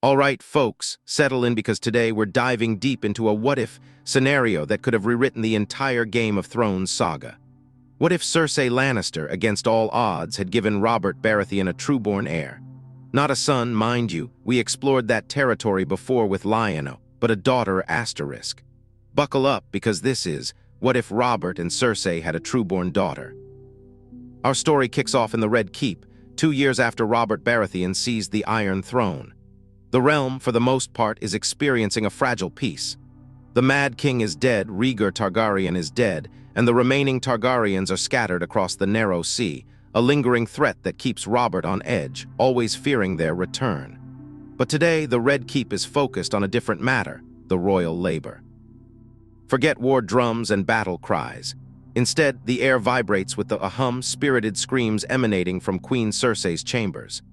All right, folks, settle in because today we're diving deep into a what-if scenario that could have rewritten the entire Game of Thrones saga. What if Cersei Lannister, against all odds, had given Robert Baratheon a Trueborn heir? Not a son, mind you, we explored that territory before with Lyanna, but a daughter asterisk. Buckle up because this is What If Robert and Cersei Had a Trueborn Daughter. Our story kicks off in the Red Keep, 2 years after Robert Baratheon seized the Iron Throne. The realm, for the most part, is experiencing a fragile peace. The Mad King is dead, Rhaegar Targaryen is dead, and the remaining Targaryens are scattered across the narrow sea, a lingering threat that keeps Robert on edge, always fearing their return. But today, the Red Keep is focused on a different matter, the royal labor. Forget war drums and battle cries. Instead, the air vibrates with the spirited screams emanating from Queen Cersei's chambers.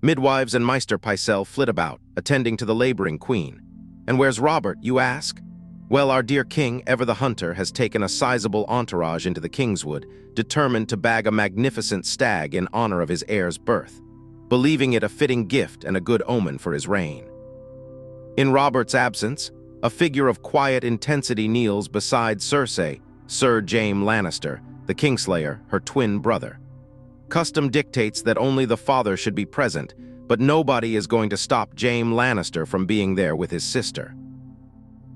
Midwives and Maester Pycelle flit about, attending to the laboring queen. And where's Robert, you ask? Well, our dear king, Ever the Hunter, has taken a sizable entourage into the Kingswood, determined to bag a magnificent stag in honor of his heir's birth, believing it a fitting gift and a good omen for his reign. In Robert's absence, a figure of quiet intensity kneels beside Cersei, Sir Jaime Lannister, the Kingslayer, her twin brother. Custom dictates that only the father should be present, but nobody is going to stop Jaime Lannister from being there with his sister.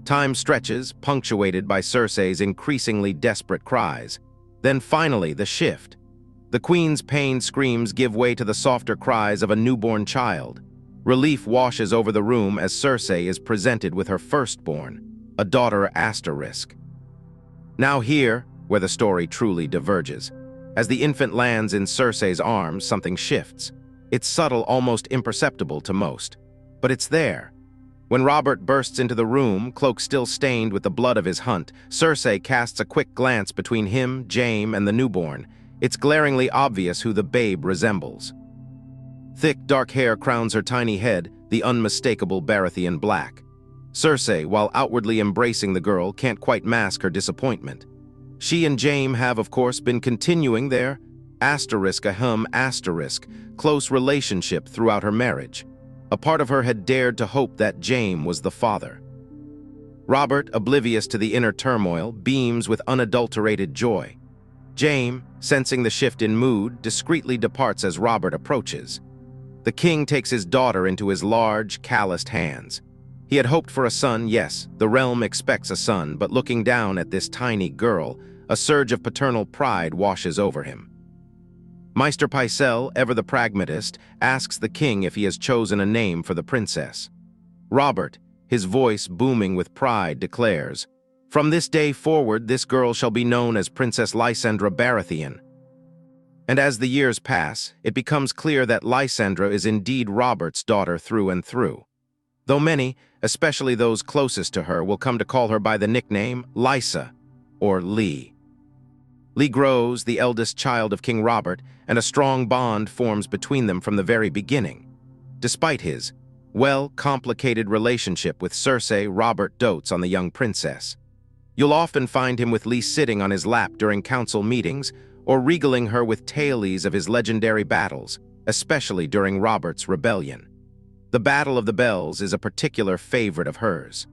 Time stretches, punctuated by Cersei's increasingly desperate cries. Then finally, the shift. The queen's pained screams give way to the softer cries of a newborn child. Relief washes over the room as Cersei is presented with her firstborn, a daughter asterisk. Now here, where the story truly diverges. As the infant lands in Cersei's arms, something shifts. It's subtle, almost imperceptible to most. But it's there. When Robert bursts into the room, cloak still stained with the blood of his hunt, Cersei casts a quick glance between him, Jaime, and the newborn. It's glaringly obvious who the babe resembles. Thick, dark hair crowns her tiny head, the unmistakable Baratheon black. Cersei, while outwardly embracing the girl, can't quite mask her disappointment. She and Jaime have, of course, been continuing their close relationship throughout her marriage. A part of her had dared to hope that Jaime was the father. Robert, oblivious to the inner turmoil, beams with unadulterated joy. Jaime, sensing the shift in mood, discreetly departs as Robert approaches. The king takes his daughter into his large, calloused hands. He had hoped for a son, yes, the realm expects a son, but looking down at this tiny girl, a surge of paternal pride washes over him. Maester Pycelle, ever the pragmatist, asks the king if he has chosen a name for the princess. Robert, his voice booming with pride, declares, "From this day forward, this girl shall be known as Princess Lysendra Baratheon." And as the years pass, it becomes clear that Lysendra is indeed Robert's daughter through and through. Though many, especially those closest to her, will come to call her by the nickname Lysa, or Lee. Lee grows, the eldest child of King Robert, and a strong bond forms between them from the very beginning. Despite his, complicated relationship with Cersei, Robert dotes on the young princess. You'll often find him with Lee sitting on his lap during council meetings, or regaling her with tales of his legendary battles, especially during Robert's rebellion. The Battle of the Bells is a particular favorite of hers.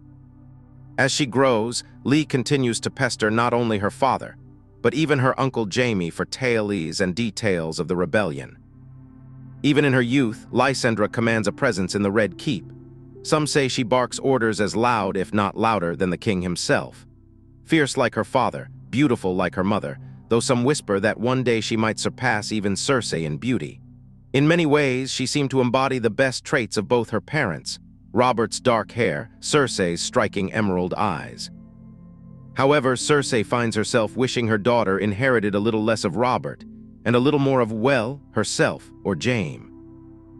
As she grows, Lee continues to pester not only her father, but even her uncle Jaime for tales and details of the rebellion. Even in her youth, Lysendra commands a presence in the Red Keep. Some say she barks orders as loud, if not louder, than the king himself. Fierce like her father, beautiful like her mother, though some whisper that one day she might surpass even Cersei in beauty. In many ways, she seemed to embody the best traits of both her parents, Robert's dark hair, Cersei's striking emerald eyes. However, Cersei finds herself wishing her daughter inherited a little less of Robert, and a little more of, herself or Jaime.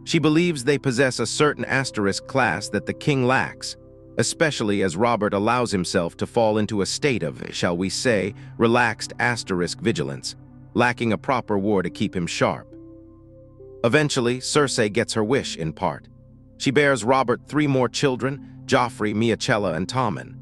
She believes they possess a certain asterisk class that the king lacks, especially as Robert allows himself to fall into a state of, shall we say, relaxed asterisk vigilance, lacking a proper war to keep him sharp. Eventually, Cersei gets her wish in part. She bears Robert 3 more children, Joffrey, Miachella, and Tommen.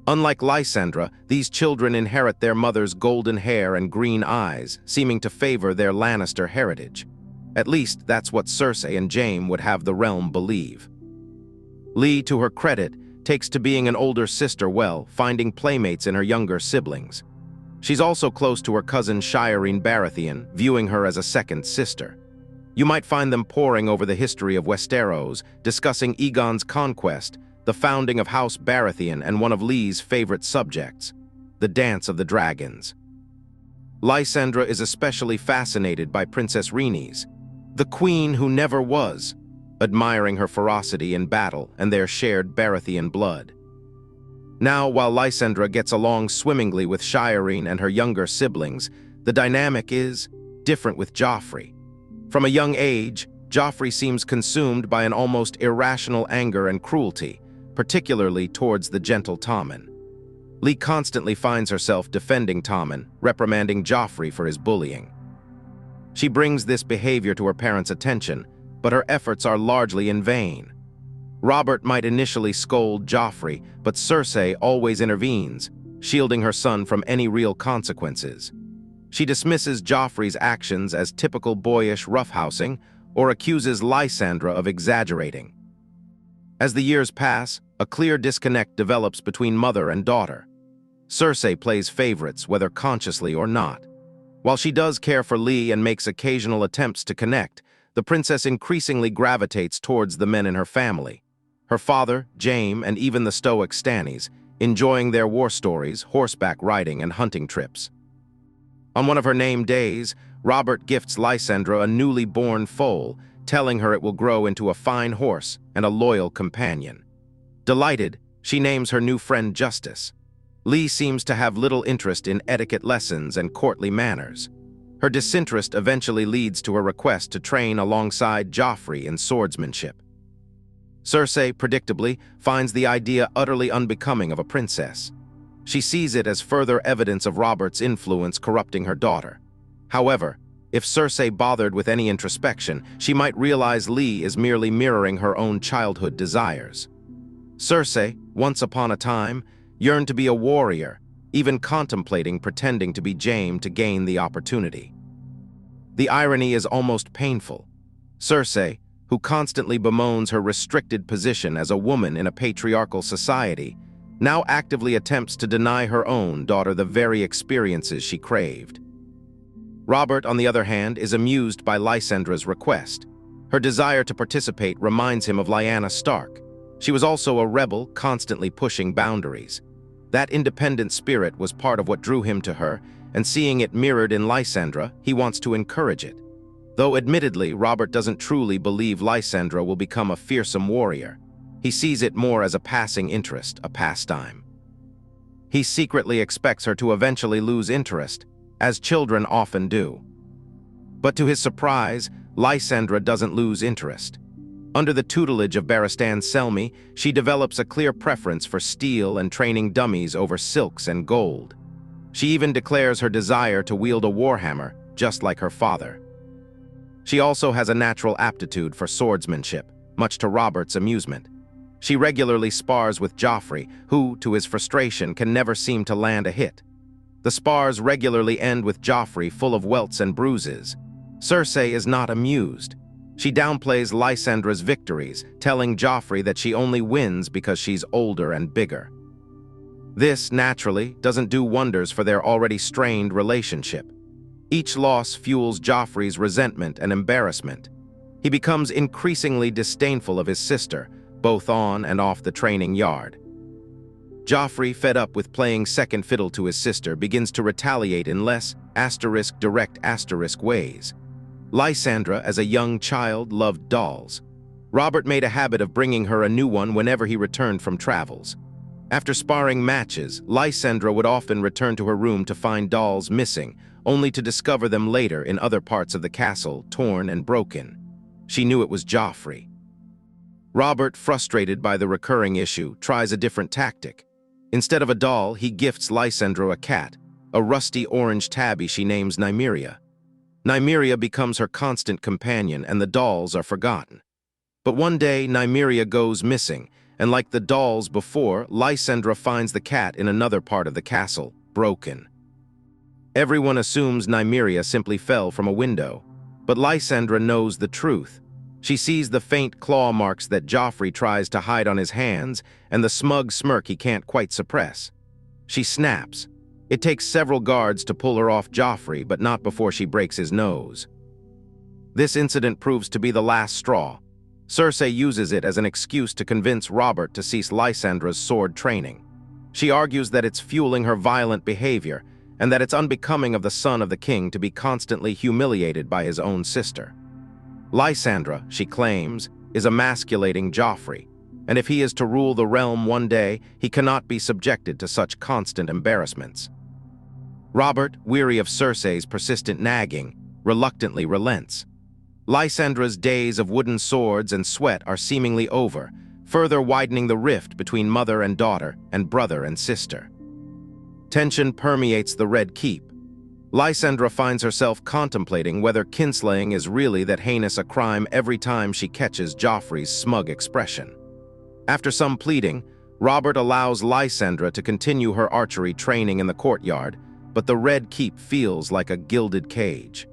Unlike Lysendra, these children inherit their mother's golden hair and green eyes, seeming to favor their Lannister heritage. At least, that's what Cersei and Jaime would have the realm believe. Lee, to her credit, takes to being an older sister well, finding playmates in her younger siblings. She's also close to her cousin Shireen Baratheon, viewing her as a second sister. You might find them poring over the history of Westeros, discussing Aegon's conquest, the founding of House Baratheon, and one of Lee's favorite subjects, the Dance of the Dragons. Lysendra is especially fascinated by Princess Rhaenys, the queen who never was, admiring her ferocity in battle and their shared Baratheon blood. Now, while Lysendra gets along swimmingly with Shireen and her younger siblings, the dynamic is different with Joffrey. From a young age, Joffrey seems consumed by an almost irrational anger and cruelty, particularly towards the gentle Tommen. Lee constantly finds herself defending Tommen, reprimanding Joffrey for his bullying. She brings this behavior to her parents' attention, but her efforts are largely in vain. Robert might initially scold Joffrey, but Cersei always intervenes, shielding her son from any real consequences. She dismisses Joffrey's actions as typical boyish roughhousing or accuses Lysendra of exaggerating. As the years pass, a clear disconnect develops between mother and daughter. Cersei plays favorites, whether consciously or not. While she does care for Lee and makes occasional attempts to connect, the princess increasingly gravitates towards the men in her family. Her father, Jaime, and even the stoic Stannis, enjoying their war stories, horseback riding, and hunting trips. On one of her name days, Robert gifts Lysendra a newly born foal, telling her it will grow into a fine horse and a loyal companion. Delighted, she names her new friend Justice. Lee seems to have little interest in etiquette lessons and courtly manners. Her disinterest eventually leads to a request to train alongside Joffrey in swordsmanship. Cersei, predictably, finds the idea utterly unbecoming of a princess. She sees it as further evidence of Robert's influence corrupting her daughter. However, if Cersei bothered with any introspection, she might realize Lee is merely mirroring her own childhood desires. Cersei, once upon a time, yearned to be a warrior, even contemplating pretending to be Jaime to gain the opportunity. The irony is almost painful. Cersei, who constantly bemoans her restricted position as a woman in a patriarchal society, now actively attempts to deny her own daughter the very experiences she craved. Robert, on the other hand, is amused by Lysendra's request. Her desire to participate reminds him of Lyanna Stark. She was also a rebel, constantly pushing boundaries. That independent spirit was part of what drew him to her, and seeing it mirrored in Lysendra, he wants to encourage it. Though admittedly, Robert doesn't truly believe Lysendra will become a fearsome warrior. He sees it more as a passing interest, a pastime. He secretly expects her to eventually lose interest, as children often do. But to his surprise, Lysendra doesn't lose interest. Under the tutelage of Barristan Selmy, she develops a clear preference for steel and training dummies over silks and gold. She even declares her desire to wield a warhammer, just like her father. She also has a natural aptitude for swordsmanship, much to Robert's amusement. She regularly spars with Joffrey, who, to his frustration, can never seem to land a hit. The spars regularly end with Joffrey full of welts and bruises. Cersei is not amused. She downplays Lysendra's victories, telling Joffrey that she only wins because she's older and bigger. This, naturally, doesn't do wonders for their already strained relationship. Each loss fuels Joffrey's resentment and embarrassment. He becomes increasingly disdainful of his sister, both on and off the training yard. Joffrey, fed up with playing second fiddle to his sister, begins to retaliate in less direct ways. Lysendra, as a young child, loved dolls. Robert made a habit of bringing her a new one whenever he returned from travels. After sparring matches, Lysendra would often return to her room to find dolls missing, only to discover them later in other parts of the castle, torn and broken. She knew it was Joffrey. Robert, frustrated by the recurring issue, tries a different tactic. Instead of a doll, he gifts Lysendra a cat, a rusty orange tabby she names Nymeria. Nymeria becomes her constant companion, and the dolls are forgotten. But one day, Nymeria goes missing, and like the dolls before, Lysendra finds the cat in another part of the castle, broken. Everyone assumes Nymeria simply fell from a window, but Lysendra knows the truth. She sees the faint claw marks that Joffrey tries to hide on his hands and the smug smirk he can't quite suppress. She snaps. It takes several guards to pull her off Joffrey, but not before she breaks his nose. This incident proves to be the last straw. Cersei uses it as an excuse to convince Robert to cease Lysendra's sword training. She argues that it's fueling her violent behavior and that it's unbecoming of the son of the king to be constantly humiliated by his own sister. Lysendra, she claims, is emasculating Joffrey, and if he is to rule the realm one day, he cannot be subjected to such constant embarrassments. Robert, weary of Cersei's persistent nagging, reluctantly relents. Lysendra's days of wooden swords and sweat are seemingly over, further widening the rift between mother and daughter and brother and sister. Tension permeates the Red Keep. Lysendra finds herself contemplating whether kinslaying is really that heinous a crime every time she catches Joffrey's smug expression. After some pleading, Robert allows Lysendra to continue her archery training in the courtyard, but the Red Keep feels like a gilded cage.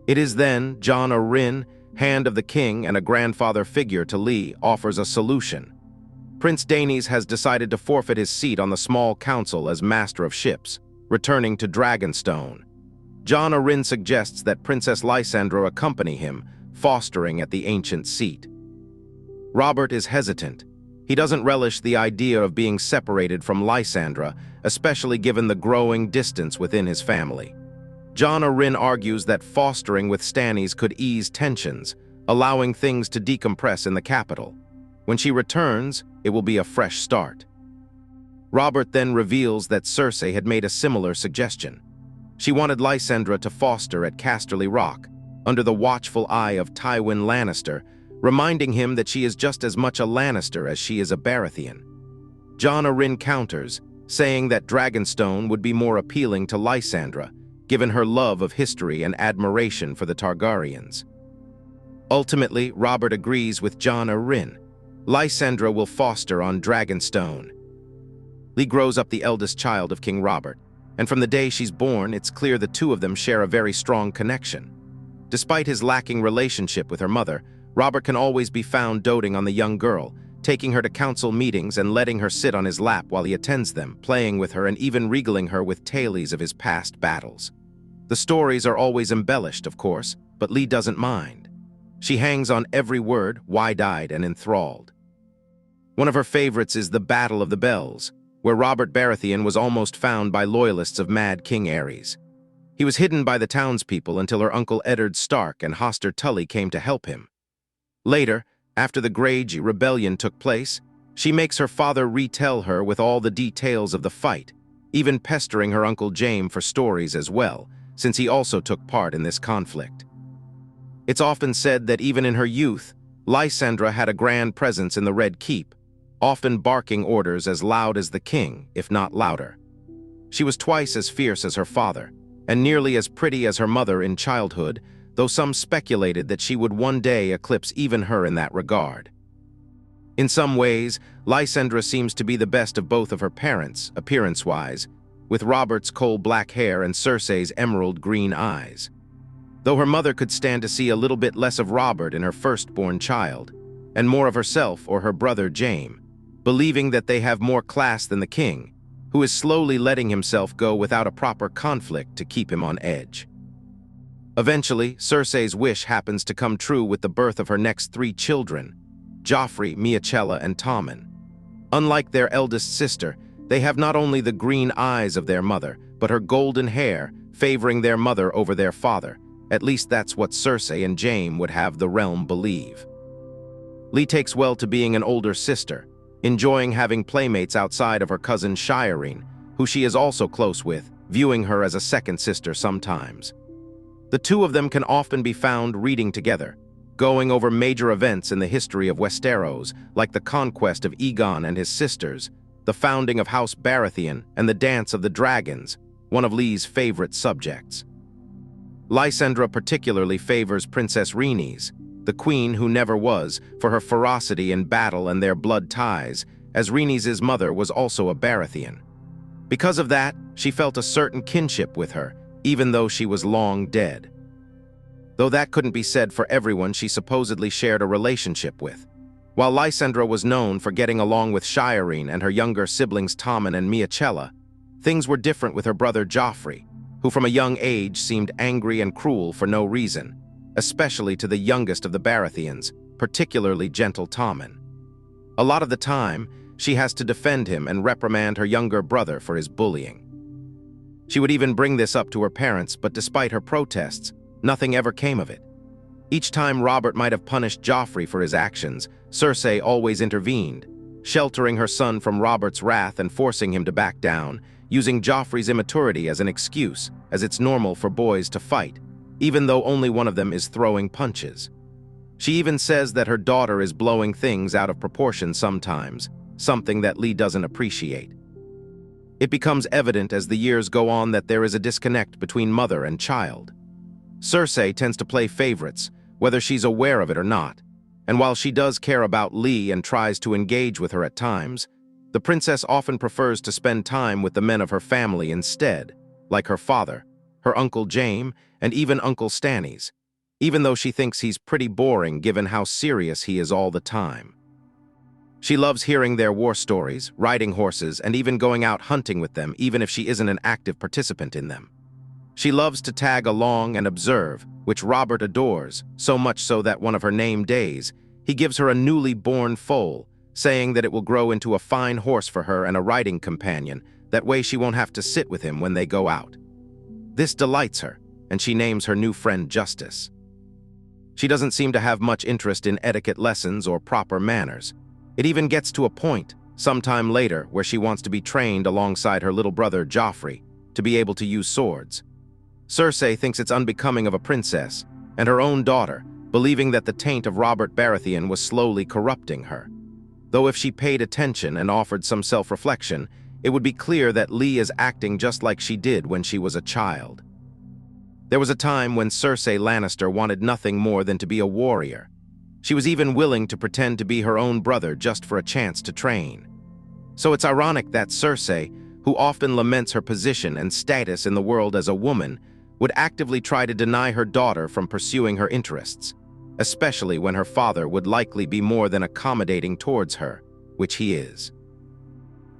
It is then Jon Arryn, Hand of the King and a grandfather figure to Lee, offers a solution. Prince Daenys has decided to forfeit his seat on the small council as Master of Ships, returning to Dragonstone. Jon Arryn suggests that Princess Lysendra accompany him, fostering at the ancient seat. Robert is hesitant. He doesn't relish the idea of being separated from Lysendra, especially given the growing distance within his family. Jon Arryn argues that fostering with Stannis could ease tensions, allowing things to decompress in the capital. When she returns, it will be a fresh start. Robert then reveals that Cersei had made a similar suggestion. She wanted Lysendra to foster at Casterly Rock, under the watchful eye of Tywin Lannister, reminding him that she is just as much a Lannister as she is a Baratheon. Jon Arryn counters, saying that Dragonstone would be more appealing to Lysendra, given her love of history and admiration for the Targaryens. Ultimately, Robert agrees with Jon Arryn. Lysendra will foster on Dragonstone. Lee grows up the eldest child of King Robert, and from the day she's born, it's clear the two of them share a very strong connection. Despite his lacking relationship with her mother, Robert can always be found doting on the young girl, taking her to council meetings and letting her sit on his lap while he attends them, playing with her and even regaling her with tales of his past battles. The stories are always embellished, of course, but Lee doesn't mind. She hangs on every word, wide-eyed and enthralled. One of her favorites is the Battle of the Bells, where Robert Baratheon was almost found by loyalists of Mad King Aerys. He was hidden by the townspeople until her uncle Eddard Stark and Hoster Tully came to help him. Later, after the Greyjoy rebellion took place, she makes her father retell her with all the details of the fight, even pestering her Uncle Jaime for stories as well, since he also took part in this conflict. It's often said that even in her youth, Lysendra had a grand presence in the Red Keep, often barking orders as loud as the king, if not louder. She was twice as fierce as her father, and nearly as pretty as her mother in childhood, though some speculated that she would one day eclipse even her in that regard. In some ways, Lysendra seems to be the best of both of her parents, appearance-wise, with Robert's coal-black hair and Cersei's emerald-green eyes. Though her mother could stand to see a little bit less of Robert in her firstborn child, and more of herself or her brother Jaime, believing that they have more class than the king, who is slowly letting himself go without a proper conflict to keep him on edge. Eventually, Cersei's wish happens to come true with the birth of her next 3 children, Joffrey, Miachella, and Tommen. Unlike their eldest sister, they have not only the green eyes of their mother, but her golden hair, favoring their mother over their father. At least that's what Cersei and Jaime would have the realm believe. Lee takes well to being an older sister, enjoying having playmates outside of her cousin Shireen, who she is also close with, viewing her as a second sister sometimes. The two of them can often be found reading together, going over major events in the history of Westeros, like the conquest of Aegon and his sisters, the founding of House Baratheon, and the Dance of the Dragons, one of Lee's favorite subjects. Lysendra particularly favors Princess Rhaenys, the queen who never was, for her ferocity in battle and their blood ties, as Rhaenys' mother was also a Baratheon. Because of that, she felt a certain kinship with her, even though she was long dead. though that couldn't be said for everyone she supposedly shared a relationship with. While Lysendra was known for getting along with Shireen and her younger siblings Tommen and Miachella, things were different with her brother Joffrey, who from a young age seemed angry and cruel for no reason, especially to the youngest of the Baratheons, particularly gentle Tommen. A lot of the time, she has to defend him and reprimand her younger brother for his bullying. She would even bring this up to her parents, but despite her protests, nothing ever came of it. Each time Robert might have punished Joffrey for his actions, Cersei always intervened, sheltering her son from Robert's wrath and forcing him to back down, using Joffrey's immaturity as an excuse, as it's normal for boys to fight, even though only one of them is throwing punches. She even says that her daughter is blowing things out of proportion sometimes, something that Lee doesn't appreciate. It becomes evident as the years go on that there is a disconnect between mother and child. Cersei tends to play favorites, whether she's aware of it or not, and while she does care about Lee and tries to engage with her at times, the princess often prefers to spend time with the men of her family instead, like her father, her Uncle Jaime, and even Uncle Stannis, even though she thinks he's pretty boring given how serious he is all the time. She loves hearing their war stories, riding horses, and even going out hunting with them, even if she isn't an active participant in them. She loves to tag along and observe, which Robert adores, so much so that one of her name days, he gives her a newly born foal, saying that it will grow into a fine horse for her and a riding companion, that way she won't have to sit with him when they go out. This delights her, and she names her new friend Justice. She doesn't seem to have much interest in etiquette lessons or proper manners. It even gets to a point, sometime later, where she wants to be trained alongside her little brother Joffrey, to be able to use swords. Cersei thinks it's unbecoming of a princess, and her own daughter, believing that the taint of Robert Baratheon was slowly corrupting her. Though if she paid attention and offered some self-reflection, it would be clear that Lee is acting just like she did when she was a child. There was a time when Cersei Lannister wanted nothing more than to be a warrior. She was even willing to pretend to be her own brother just for a chance to train. So it's ironic that Cersei, who often laments her position and status in the world as a woman, would actively try to deny her daughter from pursuing her interests, especially when her father would likely be more than accommodating towards her, which he is.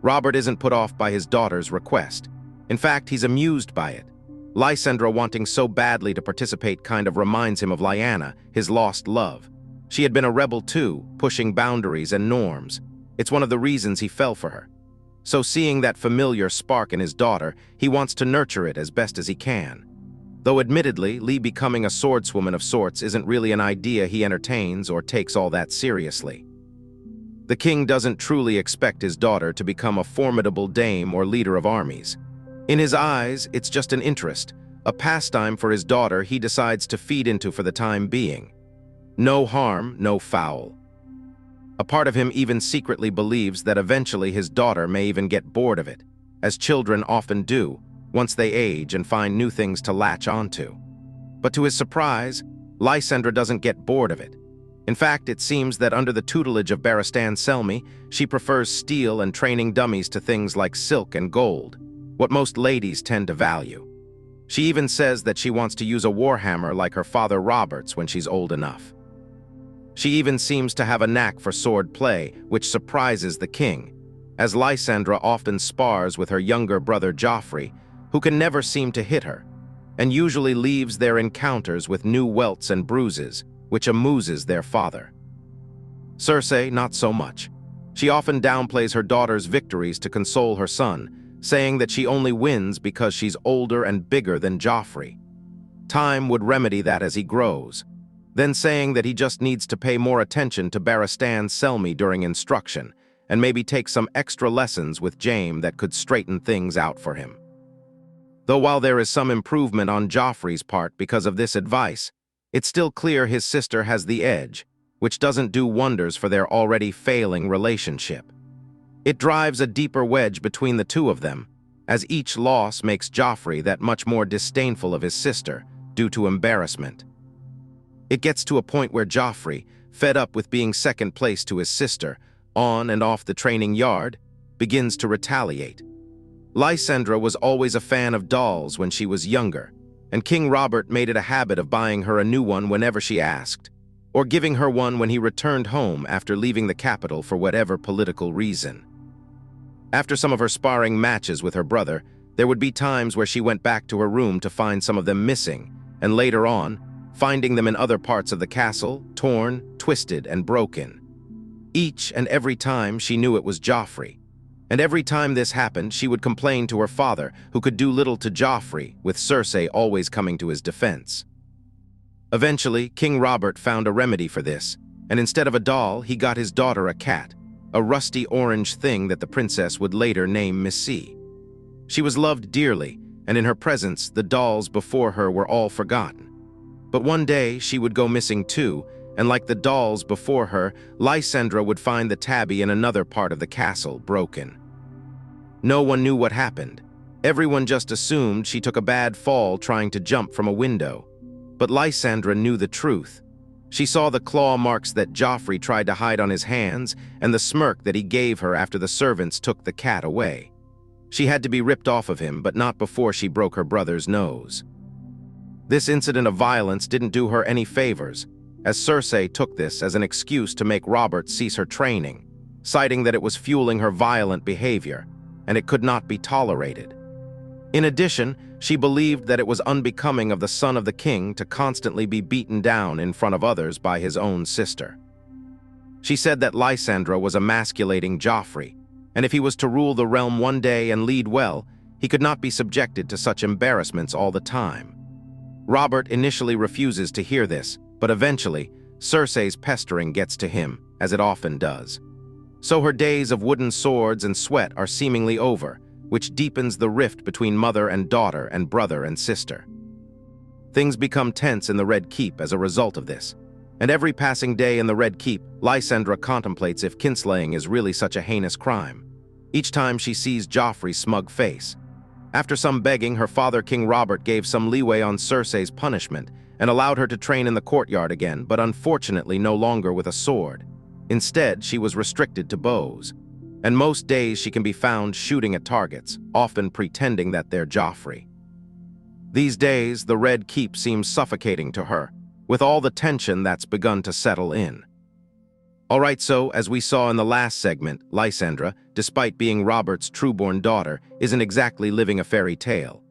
Robert isn't put off by his daughter's request. In fact, he's amused by it. Lysendra wanting so badly to participate kind of reminds him of Lyanna, his lost love. She had been a rebel too, pushing boundaries and norms. It's one of the reasons he fell for her. So seeing that familiar spark in his daughter, he wants to nurture it as best as he can. Though admittedly, Lee becoming a swordswoman of sorts isn't really an idea he entertains or takes all that seriously. The king doesn't truly expect his daughter to become a formidable dame or leader of armies. In his eyes, it's just an interest, a pastime for his daughter he decides to feed into for the time being. No harm, no foul. A part of him even secretly believes that eventually his daughter may even get bored of it, as children often do, once they age and find new things to latch onto. But to his surprise, Lysendra doesn't get bored of it. In fact, it seems that under the tutelage of Barristan Selmy, she prefers steel and training dummies to things like silk and gold, what most ladies tend to value. She even says that she wants to use a warhammer like her father Robert's when she's old enough. She even seems to have a knack for sword play, which surprises the king, as Lysendra often spars with her younger brother Joffrey, who can never seem to hit her, and usually leaves their encounters with new welts and bruises, which amuses their father. Cersei, not so much. She often downplays her daughter's victories to console her son, saying that she only wins because she's older and bigger than Joffrey. Time would remedy that as he grows, then saying that he just needs to pay more attention to Barristan Selmy during instruction, and maybe take some extra lessons with Jaime that could straighten things out for him. Though while there is some improvement on Joffrey's part because of this advice, it's still clear his sister has the edge, which doesn't do wonders for their already failing relationship. It drives a deeper wedge between the two of them, as each loss makes Joffrey that much more disdainful of his sister due to embarrassment. It gets to a point where Joffrey, fed up with being second place to his sister, on and off the training yard, begins to retaliate. Lysendra was always a fan of dolls when she was younger, and King Robert made it a habit of buying her a new one whenever she asked, or giving her one when he returned home after leaving the capital for whatever political reason. After some of her sparring matches with her brother, there would be times where she went back to her room to find some of them missing, and later on, finding them in other parts of the castle, torn, twisted, and broken. Each and every time she knew it was Joffrey, and every time this happened, she would complain to her father, who could do little to Joffrey, with Cersei always coming to his defense. Eventually, King Robert found a remedy for this, and instead of a doll, he got his daughter a cat, a rusty orange thing that the princess would later name Missy. She was loved dearly, and in her presence, the dolls before her were all forgotten. But one day, she would go missing too, and like the dolls before her, Lysendra would find the tabby in another part of the castle, broken. No one knew what happened. Everyone just assumed she took a bad fall trying to jump from a window. But Lysendra knew the truth. She saw the claw marks that Joffrey tried to hide on his hands and the smirk that he gave her after the servants took the cat away. She had to be ripped off of him, but not before she broke her brother's nose. This incident of violence didn't do her any favors, as Cersei took this as an excuse to make Robert cease her training, citing that it was fueling her violent behavior, and it could not be tolerated. In addition, she believed that it was unbecoming of the son of the king to constantly be beaten down in front of others by his own sister. She said that Lysendra was emasculating Joffrey, and if he was to rule the realm one day and lead well, he could not be subjected to such embarrassments all the time. Robert initially refuses to hear this, but eventually, Cersei's pestering gets to him, as it often does. So her days of wooden swords and sweat are seemingly over, which deepens the rift between mother and daughter and brother and sister. Things become tense in the Red Keep as a result of this, and every passing day in the Red Keep, Lysendra contemplates if kinslaying is really such a heinous crime. Each time she sees Joffrey's smug face. After some begging, her father King Robert gave some leeway on Cersei's punishment and allowed her to train in the courtyard again, but unfortunately no longer with a sword. Instead, she was restricted to bows, and most days she can be found shooting at targets, often pretending that they're Joffrey. These days, the Red Keep seems suffocating to her, with all the tension that's begun to settle in. Alright, so, as we saw in the last segment, Lysendra, despite being Robert's Trueborn daughter, isn't exactly living a fairy tale.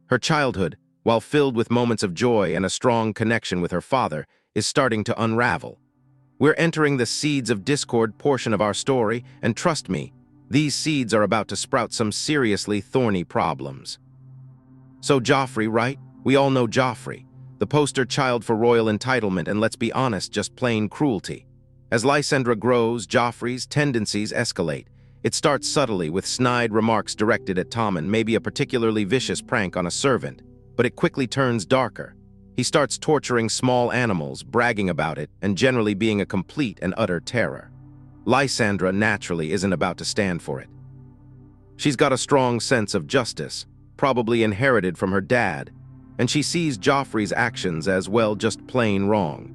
Her childhood, while filled with moments of joy and a strong connection with her father, is starting to unravel. We're entering the seeds of discord portion of our story, and trust me, these seeds are about to sprout some seriously thorny problems. So Joffrey, right? We all know Joffrey, the poster child for royal entitlement and, let's be honest, just plain cruelty. As Lysendra grows, Joffrey's tendencies escalate. It starts subtly with snide remarks directed at Tommen, maybe a particularly vicious prank on a servant, but it quickly turns darker. He starts torturing small animals, bragging about it, and generally being a complete and utter terror. Lysendra naturally isn't about to stand for it. She's got a strong sense of justice, probably inherited from her dad, and she sees Joffrey's actions as, well, just plain wrong.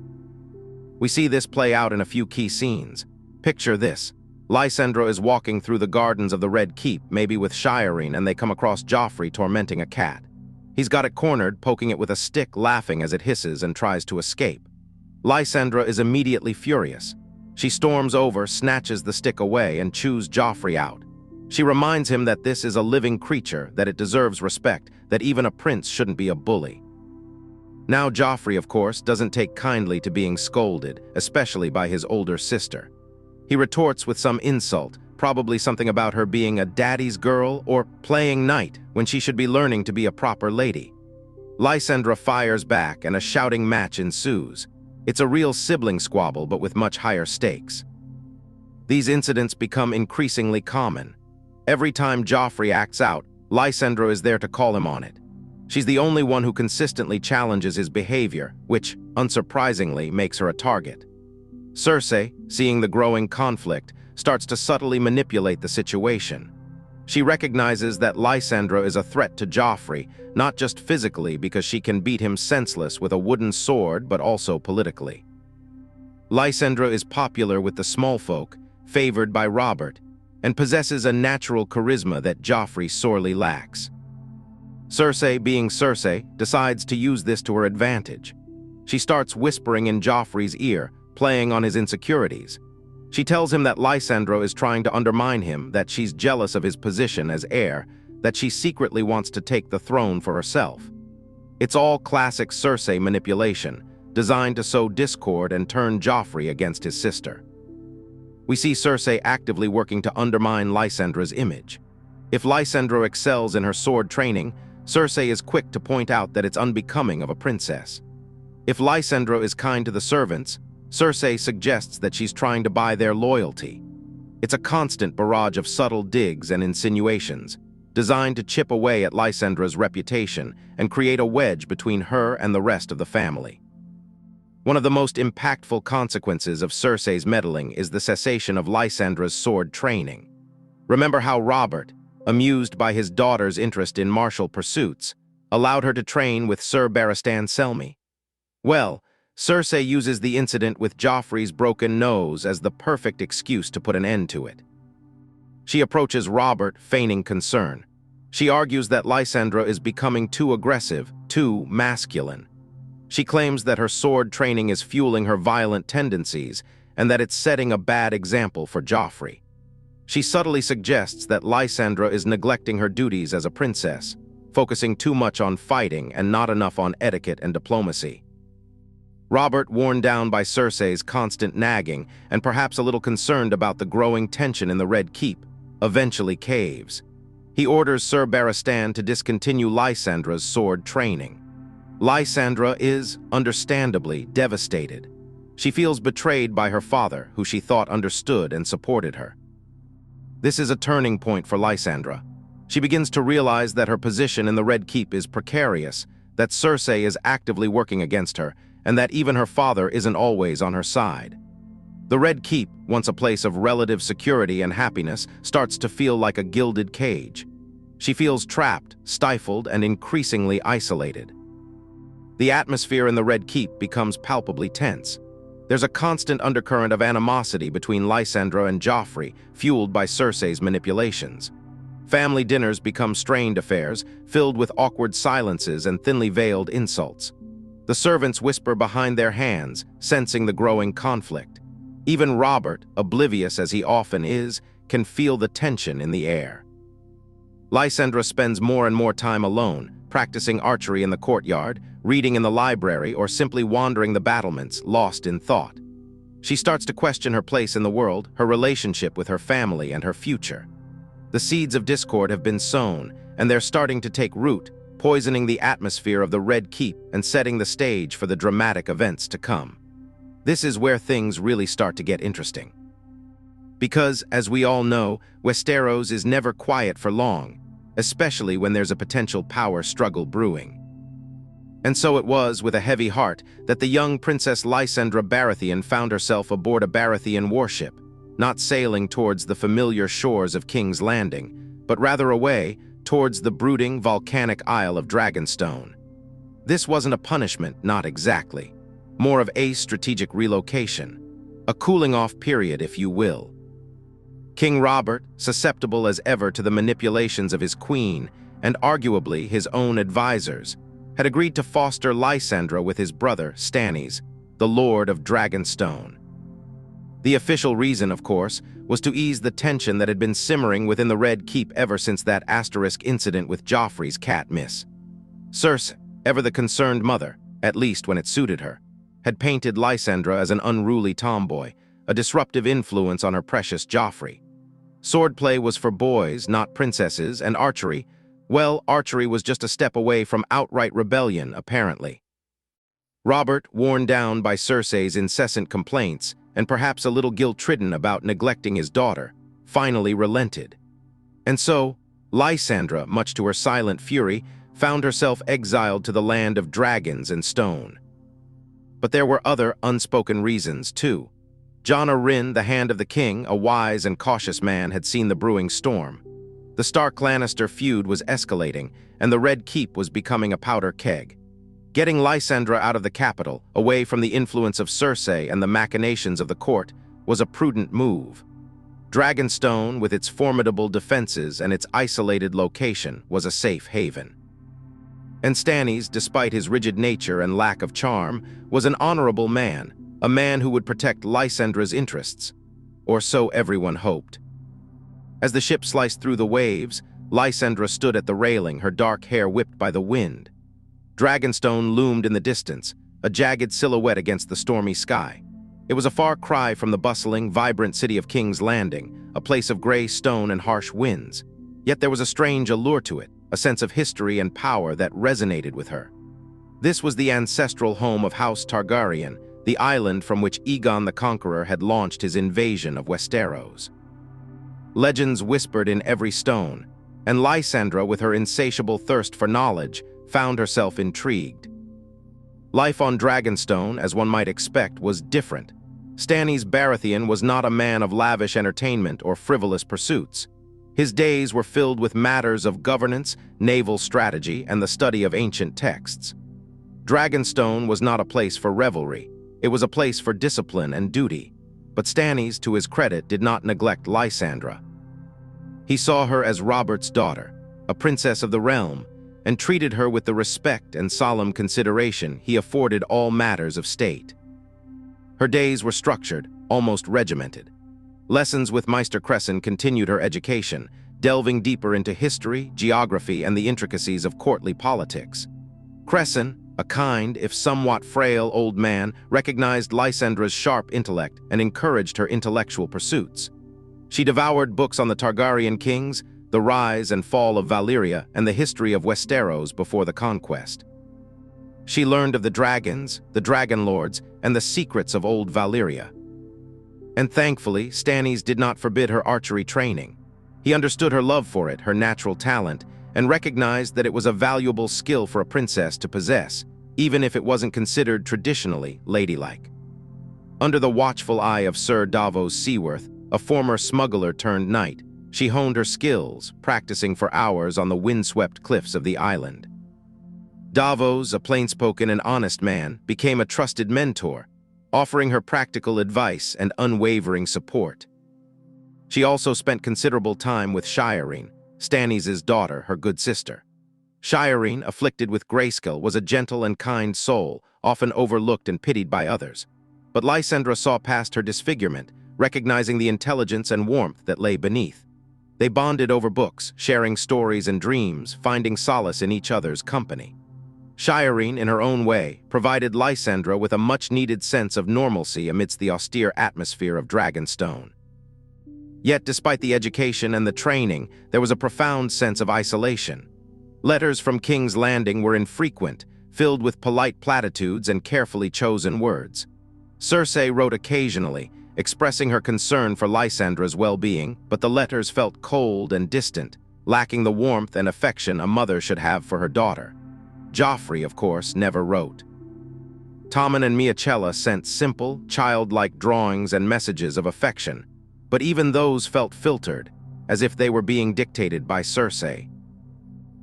We see this play out in a few key scenes. Picture this. Lysendra is walking through the gardens of the Red Keep, maybe with Shireen, and they come across Joffrey tormenting a cat. He's got it cornered, poking it with a stick, laughing as it hisses and tries to escape. Lysendra is immediately furious. She storms over, snatches the stick away, and chews Joffrey out. She reminds him that this is a living creature, that it deserves respect, that even a prince shouldn't be a bully. Now Joffrey, of course, doesn't take kindly to being scolded, especially by his older sister. He retorts with some insult, probably something about her being a daddy's girl or playing knight when she should be learning to be a proper lady. Lysendra fires back and a shouting match ensues. It's a real sibling squabble, but with much higher stakes. These incidents become increasingly common. Every time Joffrey acts out, Lysendra is there to call him on it. She's the only one who consistently challenges his behavior, which, unsurprisingly, makes her a target. Cersei, seeing the growing conflict, starts to subtly manipulate the situation. She recognizes that Lysendra is a threat to Joffrey, not just physically because she can beat him senseless with a wooden sword, but also politically. Lysendra is popular with the small folk, favored by Robert, and possesses a natural charisma that Joffrey sorely lacks. Cersei, being Cersei, decides to use this to her advantage. She starts whispering in Joffrey's ear, playing on his insecurities. She tells him that Lysendra is trying to undermine him, that she's jealous of his position as heir, that she secretly wants to take the throne for herself. It's all classic Cersei manipulation, designed to sow discord and turn Joffrey against his sister. We see Cersei actively working to undermine Lysendra's image. If Lysendra excels in her sword training, Cersei is quick to point out that it's unbecoming of a princess. If Lysendra is kind to the servants, Cersei suggests that she's trying to buy their loyalty. It's a constant barrage of subtle digs and insinuations, designed to chip away at Lysendra's reputation and create a wedge between her and the rest of the family. One of the most impactful consequences of Cersei's meddling is the cessation of Lysendra's sword training. Remember how Robert, amused by his daughter's interest in martial pursuits, allowed her to train with Ser Barristan Selmy? Well, Cersei uses the incident with Joffrey's broken nose as the perfect excuse to put an end to it. She approaches Robert, feigning concern. She argues that Lysendra is becoming too aggressive, too masculine. She claims that her sword training is fueling her violent tendencies and that it's setting a bad example for Joffrey. She subtly suggests that Lysendra is neglecting her duties as a princess, focusing too much on fighting and not enough on etiquette and diplomacy. Robert, worn down by Cersei's constant nagging and perhaps a little concerned about the growing tension in the Red Keep, eventually caves. He orders Ser Barristan to discontinue Lysendra's sword training. Lysendra is, understandably, devastated. She feels betrayed by her father, who she thought understood and supported her. This is a turning point for Lysendra. She begins to realize that her position in the Red Keep is precarious, that Cersei is actively working against her, and that even her father isn't always on her side. The Red Keep, once a place of relative security and happiness, starts to feel like a gilded cage. She feels trapped, stifled, and increasingly isolated. The atmosphere in the Red Keep becomes palpably tense. There's a constant undercurrent of animosity between Lysendra and Joffrey, fueled by Cersei's manipulations. Family dinners become strained affairs, filled with awkward silences and thinly veiled insults. The servants whisper behind their hands, sensing the growing conflict. Even Robert, oblivious as he often is, can feel the tension in the air. Lysendra spends more and more time alone, practicing archery in the courtyard, reading in the library, or simply wandering the battlements, lost in thought. She starts to question her place in the world, her relationship with her family, and her future. The seeds of discord have been sown, and they're starting to take root, poisoning the atmosphere of the Red Keep and setting the stage for the dramatic events to come. This is where things really start to get interesting. Because, as we all know, Westeros is never quiet for long, especially when there's a potential power struggle brewing. And so it was with a heavy heart that the young Princess Lysendra Baratheon found herself aboard a Baratheon warship, not sailing towards the familiar shores of King's Landing, but rather away towards the brooding volcanic isle of Dragonstone. This wasn't a punishment, not exactly. More of a strategic relocation, a cooling-off period, if you will. King Robert, susceptible as ever to the manipulations of his queen, and arguably his own advisors, had agreed to foster Lysendra with his brother, Stannis, the Lord of Dragonstone. The official reason, of course, was to ease the tension that had been simmering within the Red Keep ever since that asterisk incident with Joffrey's cat miss. Cersei, ever the concerned mother, at least when it suited her, had painted Lysendra as an unruly tomboy, a disruptive influence on her precious Joffrey. Swordplay was for boys, not princesses, and archery, well, archery was just a step away from outright rebellion, apparently. Robert, worn down by Cersei's incessant complaints, and perhaps a little guilt-ridden about neglecting his daughter, finally relented. And so, Lysendra, much to her silent fury, found herself exiled to the land of dragons and stone. But there were other unspoken reasons, too. Jon Arryn, the Hand of the King, a wise and cautious man, had seen the brewing storm. The Stark-Lannister feud was escalating, and the Red Keep was becoming a powder keg. Getting Lysendra out of the capital, away from the influence of Cersei and the machinations of the court, was a prudent move. Dragonstone, with its formidable defenses and its isolated location, was a safe haven. And Stannis, despite his rigid nature and lack of charm, was an honorable man, a man who would protect Lysendra's interests. Or so everyone hoped. As the ship sliced through the waves, Lysendra stood at the railing, her dark hair whipped by the wind. Dragonstone loomed in the distance, a jagged silhouette against the stormy sky. It was a far cry from the bustling, vibrant city of King's Landing, a place of gray stone and harsh winds. Yet there was a strange allure to it, a sense of history and power that resonated with her. This was the ancestral home of House Targaryen, the island from which Aegon the Conqueror had launched his invasion of Westeros. Legends whispered in every stone, and Lysendra, with her insatiable thirst for knowledge, found herself intrigued. Life on Dragonstone, as one might expect, was different. Stannis Baratheon was not a man of lavish entertainment or frivolous pursuits. His days were filled with matters of governance, naval strategy, and the study of ancient texts. Dragonstone was not a place for revelry. It was a place for discipline and duty. But Stannis, to his credit, did not neglect Lysendra. He saw her as Robert's daughter, a princess of the realm, and treated her with the respect and solemn consideration he afforded all matters of state. Her days were structured, almost regimented. Lessons with Maester Cresson continued her education, delving deeper into history, geography, and the intricacies of courtly politics. Cresson, a kind, if somewhat frail old man, recognized Lysendra's sharp intellect and encouraged her intellectual pursuits. She devoured books on the Targaryen kings, the rise and fall of Valyria, and the history of Westeros before the conquest. She learned of the dragons, the dragon lords, and the secrets of old Valyria. And thankfully, Stannis did not forbid her archery training. He understood her love for it, her natural talent, and recognized that it was a valuable skill for a princess to possess, even if it wasn't considered traditionally ladylike. Under the watchful eye of Sir Davos Seaworth, a former smuggler turned knight, she honed her skills, practicing for hours on the windswept cliffs of the island. Davos, a plainspoken and honest man, became a trusted mentor, offering her practical advice and unwavering support. She also spent considerable time with Shireen, Stannis' daughter, her good sister. Shireen, afflicted with grayscale, was a gentle and kind soul, often overlooked and pitied by others. But Lysendra saw past her disfigurement, recognizing the intelligence and warmth that lay beneath. They bonded over books, sharing stories and dreams, finding solace in each other's company. Shireen, in her own way, provided Lysendra with a much-needed sense of normalcy amidst the austere atmosphere of Dragonstone. Yet, despite the education and the training, there was a profound sense of isolation. Letters from King's Landing were infrequent, filled with polite platitudes and carefully chosen words. Cersei wrote occasionally, expressing her concern for Lysendra's well-being, but the letters felt cold and distant, lacking the warmth and affection a mother should have for her daughter. Joffrey, of course, never wrote. Tommen and Miachella sent simple, childlike drawings and messages of affection, but even those felt filtered, as if they were being dictated by Cersei.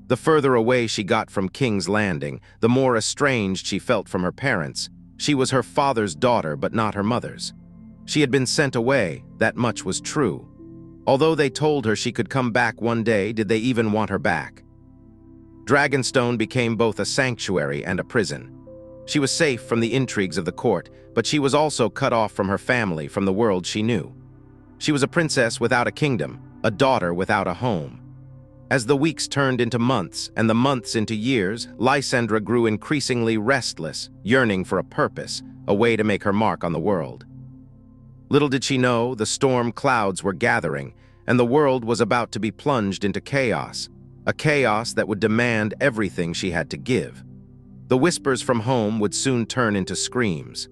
The further away she got from King's Landing, the more estranged she felt from her parents. She was her father's daughter, but not her mother's. She had been sent away, that much was true. Although they told her she could come back one day, did they even want her back? Dragonstone became both a sanctuary and a prison. She was safe from the intrigues of the court, but she was also cut off from her family, from the world she knew. She was a princess without a kingdom, a daughter without a home. As the weeks turned into months and the months into years, Lysendra grew increasingly restless, yearning for a purpose, a way to make her mark on the world. Little did she know, the storm clouds were gathering, and the world was about to be plunged into chaos, a chaos that would demand everything she had to give. The whispers from home would soon turn into screams.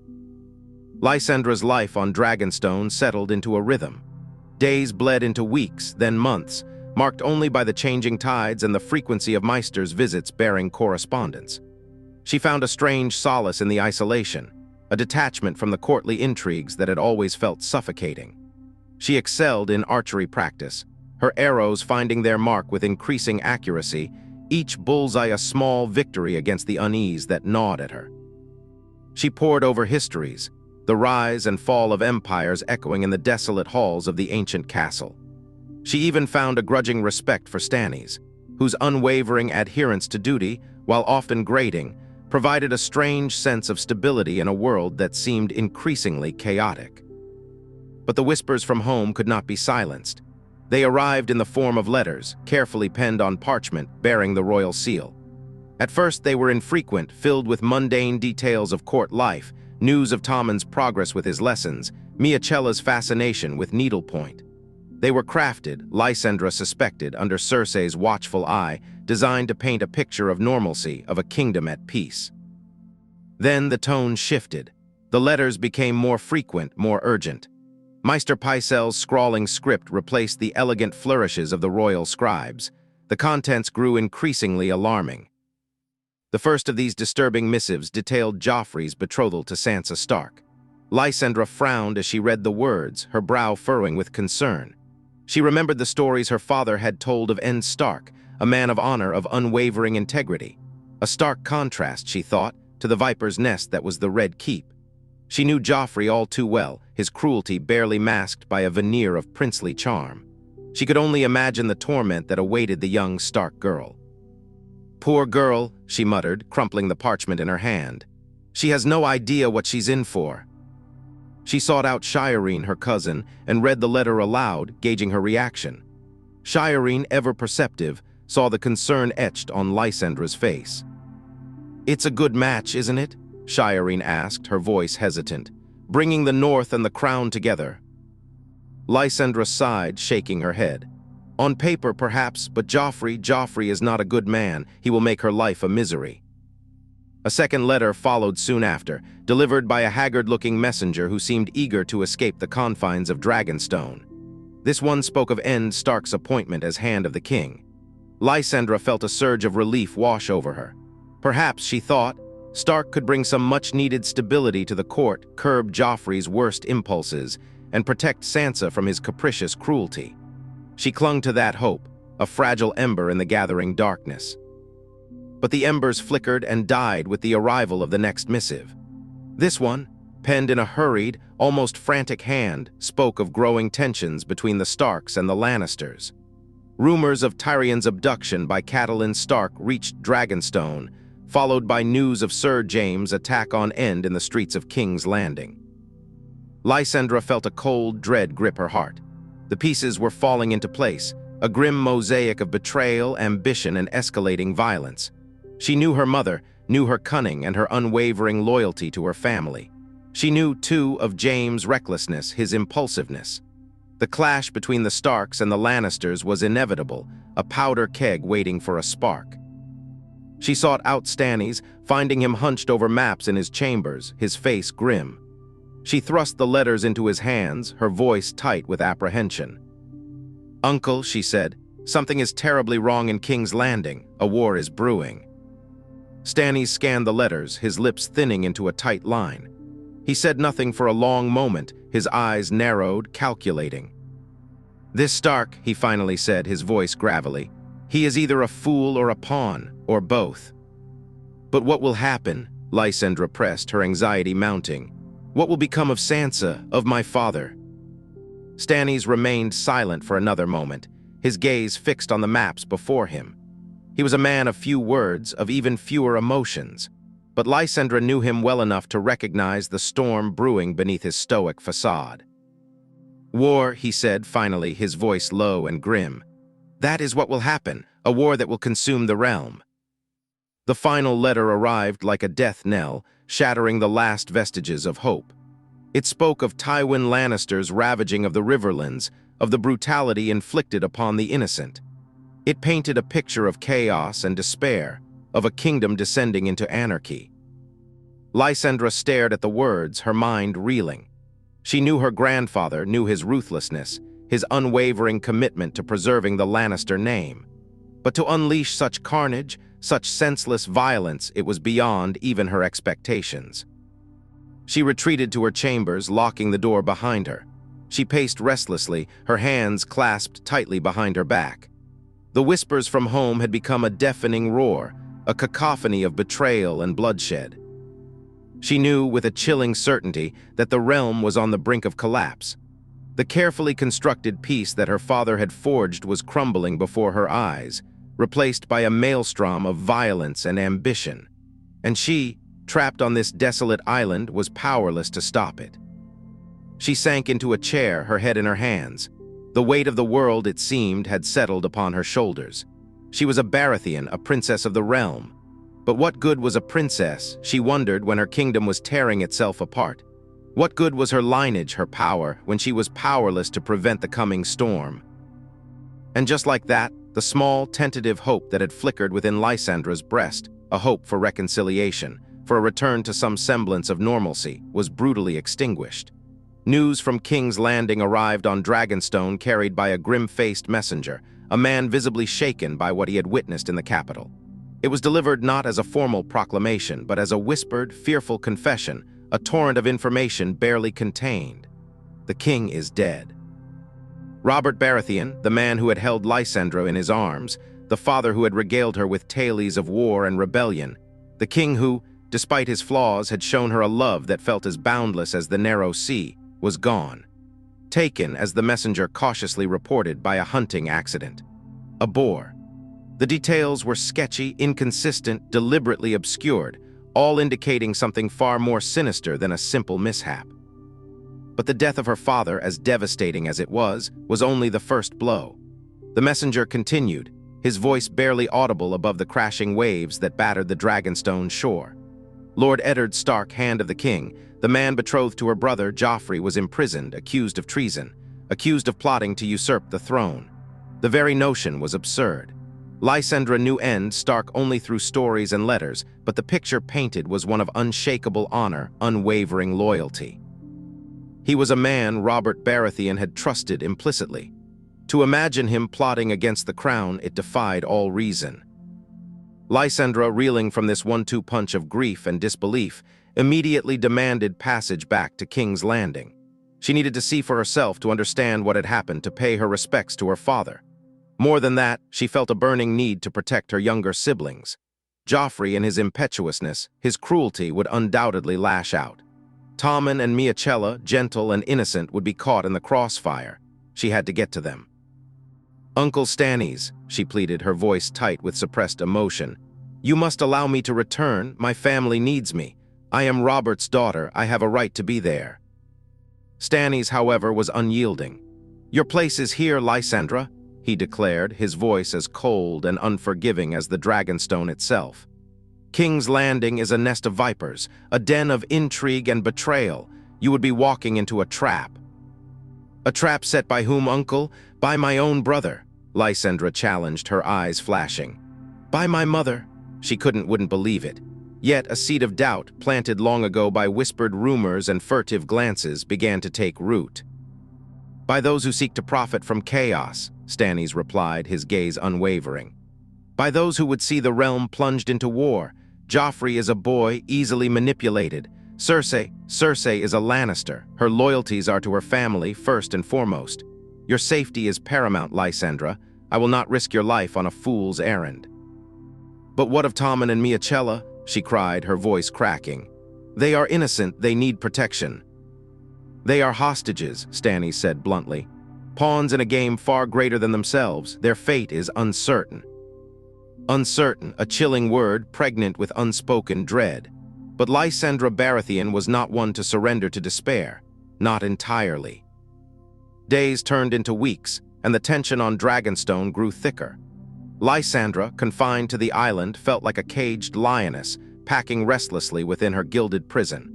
Lysendra's life on Dragonstone settled into a rhythm. Days bled into weeks, then months, marked only by the changing tides and the frequency of Maester's visits bearing correspondence. She found a strange solace in the isolation, a detachment from the courtly intrigues that had always felt suffocating. She excelled in archery practice, her arrows finding their mark with increasing accuracy, each bullseye a small victory against the unease that gnawed at her. She pored over histories, the rise and fall of empires echoing in the desolate halls of the ancient castle. She even found a grudging respect for Stannis. whose unwavering adherence to duty, while often grating, provided a strange sense of stability in a world that seemed increasingly chaotic. But the whispers from home could not be silenced. They arrived in the form of letters, carefully penned on parchment bearing the royal seal. At first they were infrequent, filled with mundane details of court life, news of Tommen's progress with his lessons, Miacella's fascination with needlepoint. They were crafted, Lysendra suspected, under Cersei's watchful eye, designed to paint a picture of normalcy, of a kingdom at peace. Then the tone shifted. The letters became more frequent, more urgent. Maester Pycelle's scrawling script replaced the elegant flourishes of the royal scribes. The contents grew increasingly alarming. The first of these disturbing missives detailed Joffrey's betrothal to Sansa Stark. Lysendra frowned as she read the words, her brow furrowing with concern. She remembered the stories her father had told of Ned Stark, a man of honor, of unwavering integrity. A stark contrast, she thought, to the viper's nest that was the Red Keep. She knew Joffrey all too well, his cruelty barely masked by a veneer of princely charm. She could only imagine the torment that awaited the young Stark girl. "Poor girl," she muttered, crumpling the parchment in her hand. "She has no idea what she's in for." She sought out Shireen, her cousin, and read the letter aloud, gauging her reaction. Shireen, ever perceptive, saw the concern etched on Lysendra's face. "It's a good match, isn't it?" Shireen asked, her voice hesitant. "Bringing the North and the Crown together." Lysendra sighed, shaking her head. "On paper, perhaps, but Joffrey is not a good man. He will make her life a misery." A second letter followed soon after, delivered by a haggard-looking messenger who seemed eager to escape the confines of Dragonstone. This one spoke of Ned Stark's appointment as Hand of the King. Lysendra felt a surge of relief wash over her. Perhaps, she thought, Stark could bring some much-needed stability to the court, curb Joffrey's worst impulses, and protect Sansa from his capricious cruelty. She clung to that hope, a fragile ember in the gathering darkness. But the embers flickered and died with the arrival of the next missive. This one, penned in a hurried, almost frantic hand, spoke of growing tensions between the Starks and the Lannisters. Rumors of Tyrion's abduction by Catelyn Stark reached Dragonstone, followed by news of Sir James' attack on Ned in the streets of King's Landing. Lysendra felt a cold dread grip her heart. The pieces were falling into place, a grim mosaic of betrayal, ambition, and escalating violence. She knew her mother, knew her cunning and her unwavering loyalty to her family. She knew, too, of James' recklessness, his impulsiveness. The clash between the Starks and the Lannisters was inevitable, a powder keg waiting for a spark. She sought out Stannis, finding him hunched over maps in his chambers, his face grim. She thrust the letters into his hands, her voice tight with apprehension. "Uncle," she said, "something is terribly wrong in King's Landing. A war is brewing." Stannis scanned the letters, his lips thinning into a tight line. He said nothing for a long moment, his eyes narrowed, calculating. "This Stark," he finally said, his voice gravelly, "he is either a fool or a pawn, or both." "But what will happen?" Lysendra pressed, her anxiety mounting. "What will become of Sansa, of my father?" Stannis remained silent for another moment, his gaze fixed on the maps before him. He was a man of few words, of even fewer emotions, but Lysendra knew him well enough to recognize the storm brewing beneath his stoic facade. "War," he said finally, his voice low and grim. "That is what will happen, a war that will consume the realm." The final letter arrived like a death knell, shattering the last vestiges of hope. It spoke of Tywin Lannister's ravaging of the Riverlands, of the brutality inflicted upon the innocent. It painted a picture of chaos and despair, of a kingdom descending into anarchy. Lysendra stared at the words, her mind reeling. She knew her grandfather, knew his ruthlessness, his unwavering commitment to preserving the Lannister name. But to unleash such carnage, such senseless violence, it was beyond even her expectations. She retreated to her chambers, locking the door behind her. She paced restlessly, her hands clasped tightly behind her back. The whispers from home had become a deafening roar, a cacophony of betrayal and bloodshed. She knew with a chilling certainty that the realm was on the brink of collapse. The carefully constructed peace that her father had forged was crumbling before her eyes, replaced by a maelstrom of violence and ambition. And she, trapped on this desolate island, was powerless to stop it. She sank into a chair, her head in her hands. The weight of the world, it seemed, had settled upon her shoulders. She was a Baratheon, a princess of the realm. But what good was a princess, she wondered, when her kingdom was tearing itself apart? What good was her lineage, her power, when she was powerless to prevent the coming storm? And just like that, the small, tentative hope that had flickered within Lysendra's breast, a hope for reconciliation, for a return to some semblance of normalcy, was brutally extinguished. News from King's Landing arrived on Dragonstone, carried by a grim-faced messenger, a man visibly shaken by what he had witnessed in the capital. It was delivered not as a formal proclamation, but as a whispered, fearful confession, a torrent of information barely contained. The king is dead. Robert Baratheon, the man who had held Lysendra in his arms, the father who had regaled her with tales of war and rebellion, the king who, despite his flaws, had shown her a love that felt as boundless as the narrow sea, was gone. Taken, as the messenger cautiously reported, by a hunting accident. A boar. The details were sketchy, inconsistent, deliberately obscured, all indicating something far more sinister than a simple mishap. But the death of her father, as devastating as it was only the first blow. The messenger continued, his voice barely audible above the crashing waves that battered the Dragonstone shore. Lord Eddard Stark, Hand of the King, the man betrothed to her brother, Joffrey, was imprisoned, accused of treason, accused of plotting to usurp the throne. The very notion was absurd. Lysendra knew Stark only through stories and letters, but the picture painted was one of unshakable honor, unwavering loyalty. He was a man Robert Baratheon had trusted implicitly. To imagine him plotting against the crown, it defied all reason. Lysendra, reeling from this one-two punch of grief and disbelief, immediately demanded passage back to King's Landing. She needed to see for herself, to understand what had happened, to pay her respects to her father. More than that, she felt a burning need to protect her younger siblings. Joffrey, in his impetuousness, his cruelty, would undoubtedly lash out. Tommen and Miachella, gentle and innocent, would be caught in the crossfire. She had to get to them. "Uncle Stannis," she pleaded, her voice tight with suppressed emotion, "you must allow me to return. My family needs me. I am Robert's daughter. I have a right to be there." Stannis, however, was unyielding. "Your place is here, Lysendra," he declared, his voice as cold and unforgiving as the Dragonstone itself. "King's Landing is a nest of vipers, a den of intrigue and betrayal. You would be walking into a trap." "A trap set by whom, uncle?" "By my own brother," Lysendra challenged, her eyes flashing. "By my mother." She wouldn't believe it. Yet a seed of doubt, planted long ago by whispered rumors and furtive glances, began to take root. "By those who seek to profit from chaos," Stannis replied, his gaze unwavering. "By those who would see the realm plunged into war. Joffrey is a boy, easily manipulated. Cersei is a Lannister. Her loyalties are to her family, first and foremost. Your safety is paramount, Lysendra. I will not risk your life on a fool's errand." "But what of Tommen and Miachella?" she cried, her voice cracking. "They are innocent. They need protection." "They are hostages," Stannis said bluntly. "Pawns in a game far greater than themselves. Their fate is uncertain." Uncertain, a chilling word, pregnant with unspoken dread. But Lysendra Baratheon was not one to surrender to despair. Not entirely. Days turned into weeks, and the tension on Dragonstone grew thicker. Lysendra, confined to the island, felt like a caged lioness, packing restlessly within her gilded prison.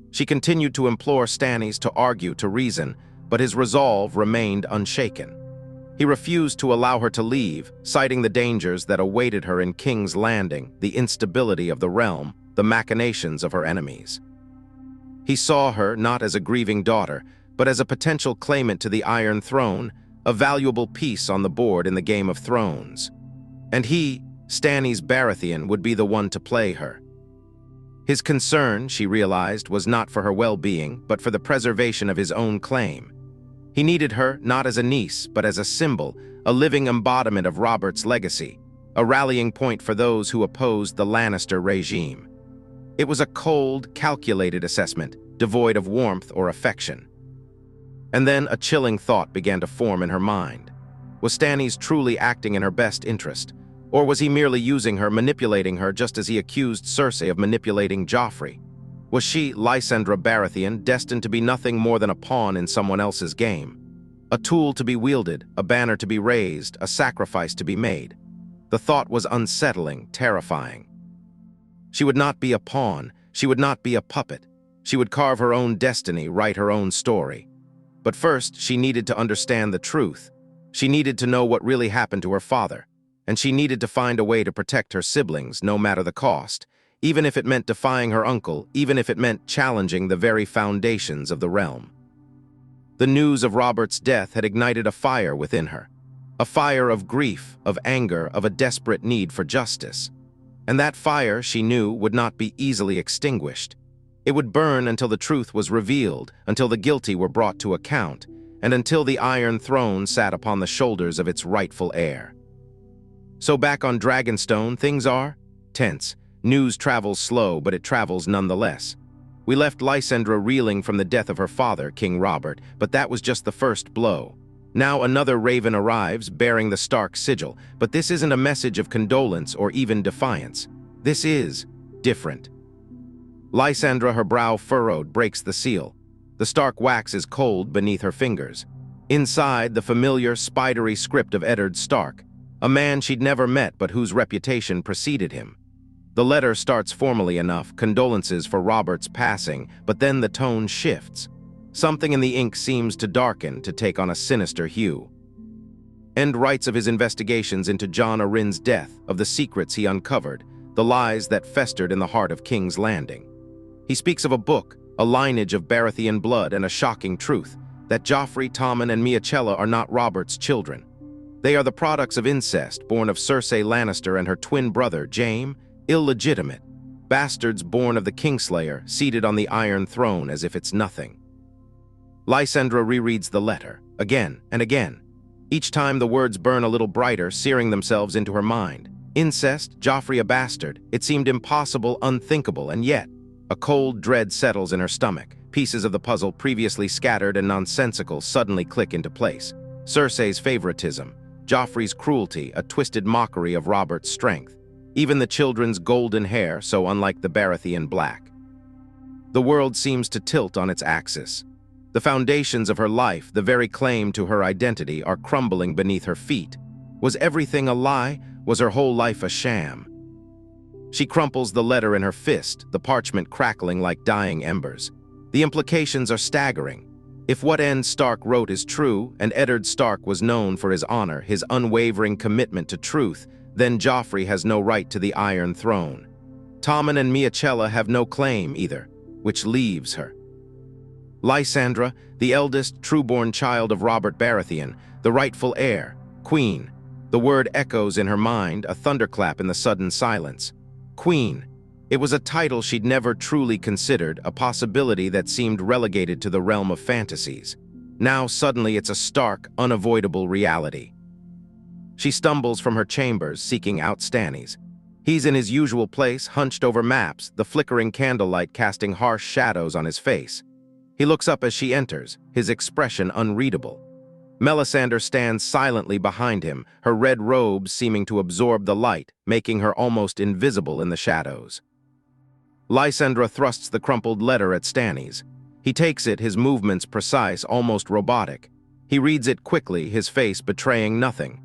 She continued to implore Stannis to argue, to reason, but his resolve remained unshaken. He refused to allow her to leave, citing the dangers that awaited her in King's Landing, the instability of the realm, the machinations of her enemies. He saw her not as a grieving daughter, but as a potential claimant to the Iron Throne, a valuable piece on the board in the Game of Thrones. And he, Stannis Baratheon, would be the one to play her. His concern, she realized, was not for her well-being, but for the preservation of his own claim. He needed her not as a niece, but as a symbol, a living embodiment of Robert's legacy, a rallying point for those who opposed the Lannister regime. It was a cold, calculated assessment, devoid of warmth or affection. And then a chilling thought began to form in her mind. Was Stannis truly acting in her best interest? Or was he merely using her, manipulating her, just as he accused Cersei of manipulating Joffrey? Was she, Lysendra Baratheon, destined to be nothing more than a pawn in someone else's game? A tool to be wielded, a banner to be raised, a sacrifice to be made. The thought was unsettling, terrifying. She would not be a pawn, she would not be a puppet. She would carve her own destiny, write her own story. But first, she needed to understand the truth. She needed to know what really happened to her father. And she needed to find a way to protect her siblings, no matter the cost, even if it meant defying her uncle, even if it meant challenging the very foundations of the realm. The news of Robert's death had ignited a fire within her, a fire of grief, of anger, of a desperate need for justice. And that fire, she knew, would not be easily extinguished. It would burn until the truth was revealed, until the guilty were brought to account, and until the Iron Throne sat upon the shoulders of its rightful heir. So back on Dragonstone, things are tense. News travels slow, but it travels nonetheless. We left Lysendra reeling from the death of her father, King Robert, but that was just the first blow. Now another raven arrives, bearing the Stark sigil, but this isn't a message of condolence or even defiance. This is different. Lysendra, her brow furrowed, breaks the seal. The Stark wax is cold beneath her fingers. Inside, the familiar, spidery script of Eddard Stark, a man she'd never met but whose reputation preceded him. The letter starts formally enough, condolences for Robert's passing, but then the tone shifts. Something in the ink seems to darken, to take on a sinister hue. End writes of his investigations into Jon Arryn's death, of the secrets he uncovered, the lies that festered in the heart of King's Landing. He speaks of a book, a lineage of Baratheon blood, and a shocking truth, that Joffrey, Tommen, and Miecella are not Robert's children. They are the products of incest, born of Cersei Lannister and her twin brother, Jaime, illegitimate, bastards born of the Kingslayer, seated on the Iron Throne as if it's nothing. Lysendra rereads the letter, again and again. Each time the words burn a little brighter, searing themselves into her mind. Incest, Joffrey a bastard, it seemed impossible, unthinkable, and yet, a cold dread settles in her stomach. Pieces of the puzzle previously scattered and nonsensical suddenly click into place. Cersei's favoritism, Joffrey's cruelty, a twisted mockery of Robert's strength. Even the children's golden hair, so unlike the Baratheon black. The world seems to tilt on its axis. The foundations of her life, the very claim to her identity, are crumbling beneath her feet. Was everything a lie? Was her whole life a sham? She crumples the letter in her fist, the parchment crackling like dying embers. The implications are staggering. If what Ned Stark wrote is true, and Eddard Stark was known for his honor, his unwavering commitment to truth, then Joffrey has no right to the Iron Throne. Tommen and Miecella have no claim either, which leaves her. Lysendra, the eldest Trueborn child of Robert Baratheon, the rightful heir, Queen. The word echoes in her mind, a thunderclap in the sudden silence. Queen. It was a title she'd never truly considered, a possibility that seemed relegated to the realm of fantasies. Now suddenly it's a stark, unavoidable reality. She stumbles from her chambers, seeking out Stannis. He's in his usual place, hunched over maps, the flickering candlelight casting harsh shadows on his face. He looks up as she enters, his expression unreadable. Melisandre stands silently behind him, her red robes seeming to absorb the light, making her almost invisible in the shadows. Lysendra thrusts the crumpled letter at Stannis. He takes it, his movements precise, almost robotic. He reads it quickly, his face betraying nothing.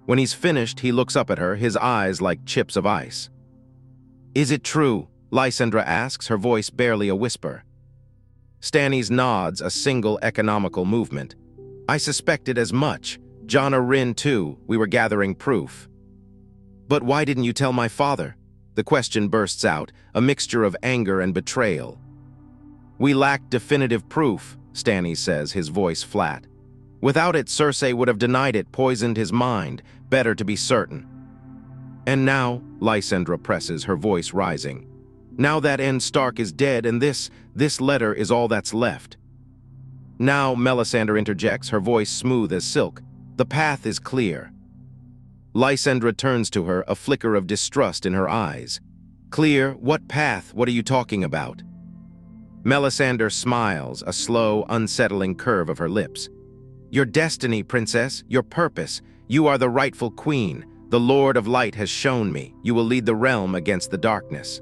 When he's finished, he looks up at her, his eyes like chips of ice. "Is it true?" Lysendra asks, her voice barely a whisper. Stannis nods, a single economical movement. "I suspected as much. Jon Arryn too, we were gathering proof." "But why didn't you tell my father?" The question bursts out, a mixture of anger and betrayal. "We lacked definitive proof," Stannis says, his voice flat. "Without it, Cersei would have denied it, poisoned his mind. Better to be certain." "And now," Lysendra presses, her voice rising, "now that Ned Stark is dead and this letter is all that's left." "Now," Melisandre interjects, her voice smooth as silk, "the path is clear." Lysendra turns to her, a flicker of distrust in her eyes. "Clear? What path? What are you talking about?" Melisandre smiles, a slow, unsettling curve of her lips. "Your destiny, princess, your purpose. You are the rightful queen, The Lord of Light has shown me. You will lead the realm against the darkness.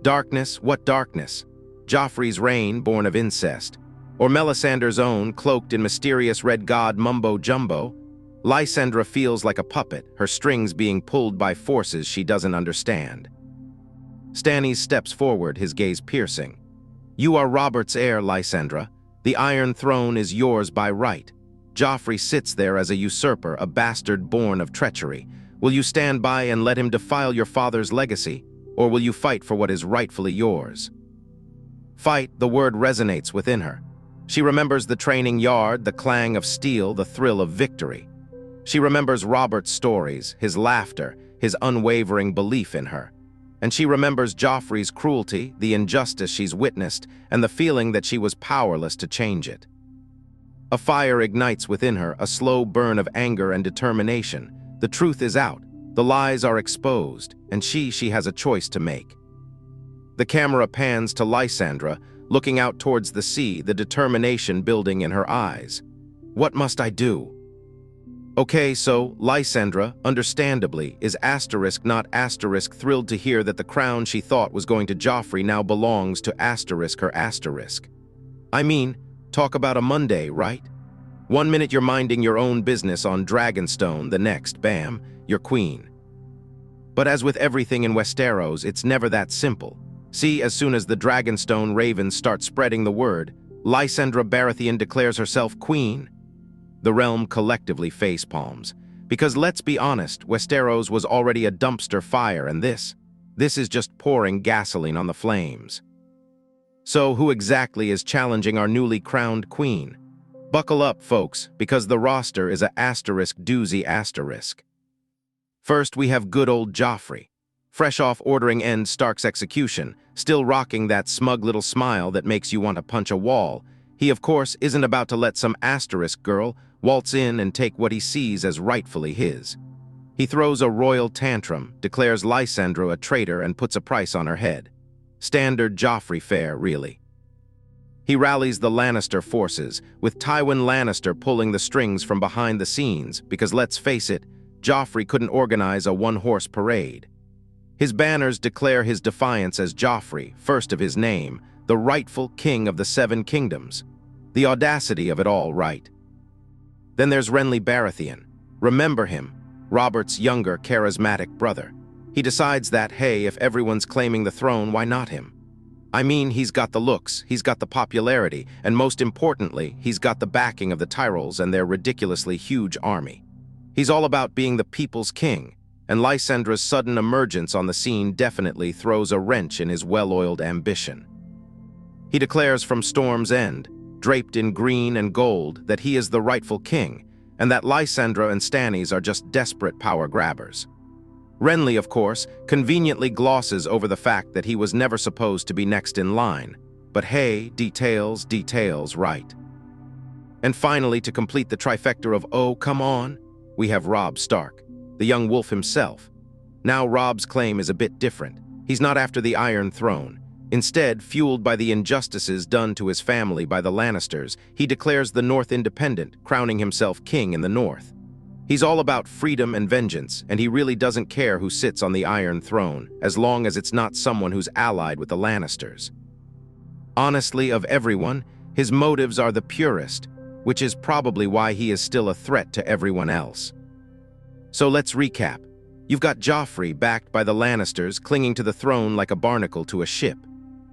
Darkness? What darkness? Joffrey's reign, born of incest. Or Melisandre's own, cloaked in mysterious red god mumbo-jumbo? Lysendra feels like a puppet, her strings being pulled by forces she doesn't understand. Stannis steps forward, his gaze piercing. You are Robert's heir, Lysendra. The Iron Throne is yours by right. Joffrey sits there as a usurper, a bastard born of treachery. Will you stand by and let him defile your father's legacy, or will you fight for what is rightfully yours? Fight, the word resonates within her. She remembers the training yard, the clang of steel, the thrill of victory. She remembers Robert's stories, his laughter, his unwavering belief in her. And she remembers Joffrey's cruelty, the injustice she's witnessed, and the feeling that she was powerless to change it. A fire ignites within her, a slow burn of anger and determination. The truth is out, the lies are exposed, and she has a choice to make. The camera pans to Lysendra, looking out towards the sea, the determination building in her eyes. What must I do? Okay, so Lysendra, understandably, is not thrilled to hear that the crown she thought was going to Joffrey now belongs to her. I mean, talk about a Monday, right? 1 minute you're minding your own business on Dragonstone, the next, bam, you're queen. But as with everything in Westeros, it's never that simple. See, as soon as the Dragonstone ravens start spreading the word, Lysendra Baratheon declares herself queen. The realm collectively facepalms. Because let's be honest, Westeros was already a dumpster fire, and this is just pouring gasoline on the flames. So who exactly is challenging our newly crowned queen? Buckle up, folks, because the roster is a *doozy*. First, we have good old Joffrey. Fresh off ordering End Stark's execution, still rocking that smug little smile that makes you want to punch a wall, he of course isn't about to let some girl waltz in and take what he sees as rightfully his. He throws a royal tantrum, declares Lysendra a traitor, and puts a price on her head. Standard Joffrey fare, really. He rallies the Lannister forces, with Tywin Lannister pulling the strings from behind the scenes, because let's face it, Joffrey couldn't organize a one-horse parade. His banners declare his defiance as Joffrey, first of his name, the rightful king of the Seven Kingdoms. The audacity of it all, right? Then there's Renly Baratheon. Remember him, Robert's younger, charismatic brother. He decides that, hey, if everyone's claiming the throne, why not him? I mean, he's got the looks, he's got the popularity, and most importantly, he's got the backing of the Tyrells and their ridiculously huge army. He's all about being the people's king, and Lysendra's sudden emergence on the scene definitely throws a wrench in his well-oiled ambition. He declares from Storm's End, draped in green and gold, that he is the rightful king, and that Lysendra and Stannis are just desperate power grabbers. Renly, of course, conveniently glosses over the fact that he was never supposed to be next in line. But hey, details, right? And finally, to complete the trifecta of oh, come on, we have Robb Stark, the young wolf himself. Now Robb's claim is a bit different. He's not after the Iron Throne. Instead, fueled by the injustices done to his family by the Lannisters, he declares the North independent, crowning himself king in the North. He's all about freedom and vengeance, and he really doesn't care who sits on the Iron Throne, as long as it's not someone who's allied with the Lannisters. Honestly, of everyone, his motives are the purest, which is probably why he is still a threat to everyone else. So let's recap. You've got Joffrey, backed by the Lannisters, clinging to the throne like a barnacle to a ship.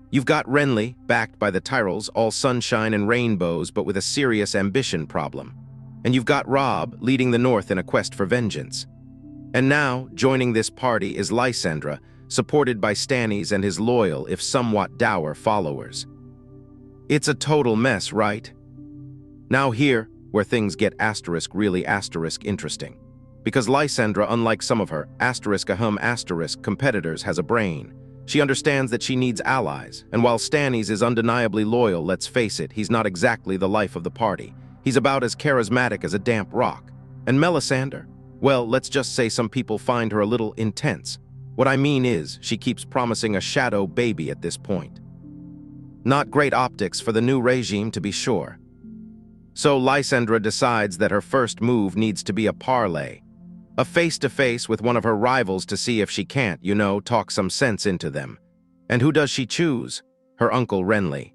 You've got Renly, backed by the Tyrells, all sunshine and rainbows, but with a serious ambition problem. And you've got Robb, leading the North in a quest for vengeance. And now, joining this party is Lysendra, supported by Stannis and his loyal, if somewhat dour, followers. It's a total mess, right? Now here, where things get really interesting. Because Lysendra, unlike some of her competitors, has a brain. She understands that she needs allies, and while Stannis is undeniably loyal, let's face it, he's not exactly the life of the party. He's about as charismatic as a damp rock. And Melisandre? Well, let's just say some people find her a little intense. What I mean is, she keeps promising a shadow baby at this point. Not great optics for the new regime, to be sure. So Lysendra decides that her first move needs to be a parlay. A face-to-face with one of her rivals to see if she can't, talk some sense into them. And who does she choose? Her uncle Renly.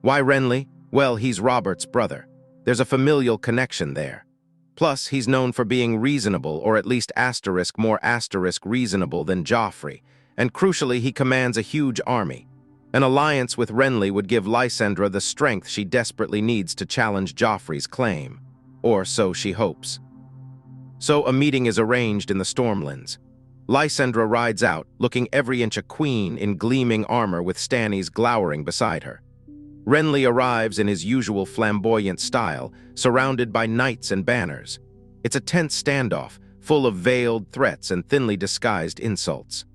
Why Renly? Well, he's Robert's brother. There's a familial connection there. Plus, he's known for being reasonable, or at least more reasonable than Joffrey. And crucially, he commands a huge army. An alliance with Renly would give Lysendra the strength she desperately needs to challenge Joffrey's claim. Or so she hopes. So a meeting is arranged in the Stormlands. Lysendra rides out, looking every inch a queen in gleaming armor with Stannis glowering beside her. Renly arrives in his usual flamboyant style, surrounded by knights and banners. It's a tense standoff, full of veiled threats and thinly disguised insults.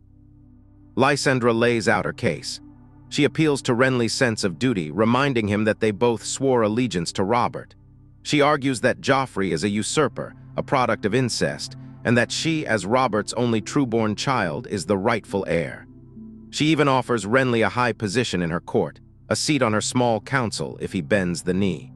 Lysendra lays out her case. She appeals to Renly's sense of duty, reminding him that they both swore allegiance to Robert. She argues that Joffrey is a usurper, a product of incest, and that she, as Robert's only Trueborn child, is the rightful heir. She even offers Renly a high position in her court, a seat on her small council if he bends the knee.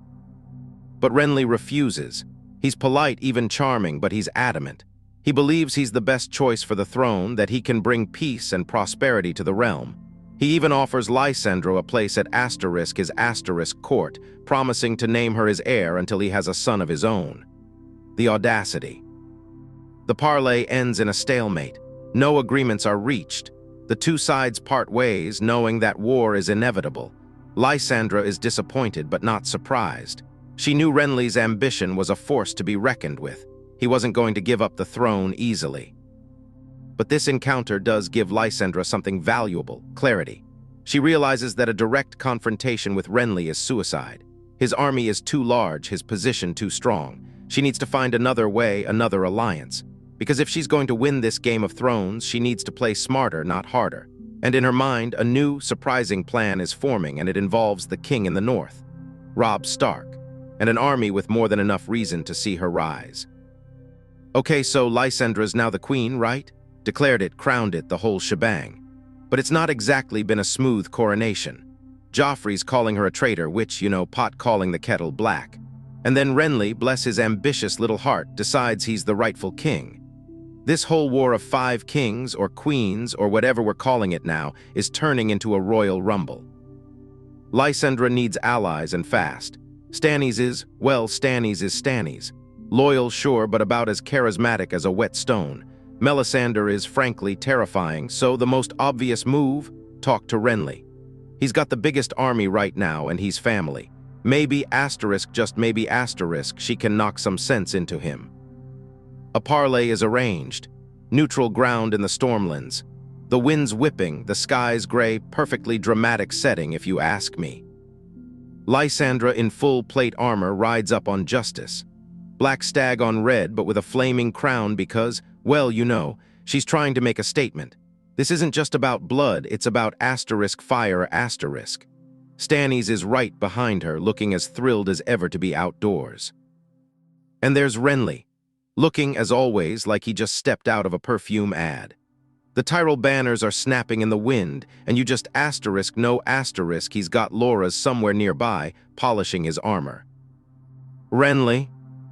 But Renly refuses. He's polite, even charming, but he's adamant. He believes he's the best choice for the throne, that he can bring peace and prosperity to the realm. He even offers Lysendra a place at his court, promising to name her his heir until he has a son of his own. The audacity. The parlay ends in a stalemate. No agreements are reached. The two sides part ways, knowing that war is inevitable. Lysendra is disappointed but not surprised. She knew Renly's ambition was a force to be reckoned with. He wasn't going to give up the throne easily. But this encounter does give Lysendra something valuable: clarity. She realizes that a direct confrontation with Renly is suicide. His army is too large, his position too strong. She needs to find another way, another alliance. Because if she's going to win this Game of Thrones, she needs to play smarter, not harder. And in her mind, a new, surprising plan is forming, and it involves the king in the north, Robb Stark, and an army with more than enough reason to see her rise. Okay, so Lysendra's now the queen, right? Declared it, crowned it, the whole shebang. But it's not exactly been a smooth coronation. Joffrey's calling her a traitor, which, pot calling the kettle black. And then Renly, bless his ambitious little heart, decides he's the rightful king. This whole war of 5 kings, or queens, or whatever we're calling it now, is turning into a royal rumble. Lysendra needs allies, and fast. Stannis is Stannis. Loyal, sure, but about as charismatic as a whetstone. Melisandre is, frankly, terrifying, so the most obvious move? Talk to Renly. He's got the biggest army right now, and he's family. Maybe, just maybe, she can knock some sense into him. A parlay is arranged. Neutral ground in the Stormlands. The wind's whipping, the sky's gray, perfectly dramatic setting, if you ask me. Lysendra in full plate armor rides up on Justice. Black stag on red, but with a flaming crown because, well, she's trying to make a statement. This isn't just about blood, it's about fire. Stannis is right behind her, looking as thrilled as ever to be outdoors. And there's Renly, looking, as always, like he just stepped out of a perfume ad. The Tyrell banners are snapping in the wind, and you just he's got Loras somewhere nearby, polishing his armor. Renly.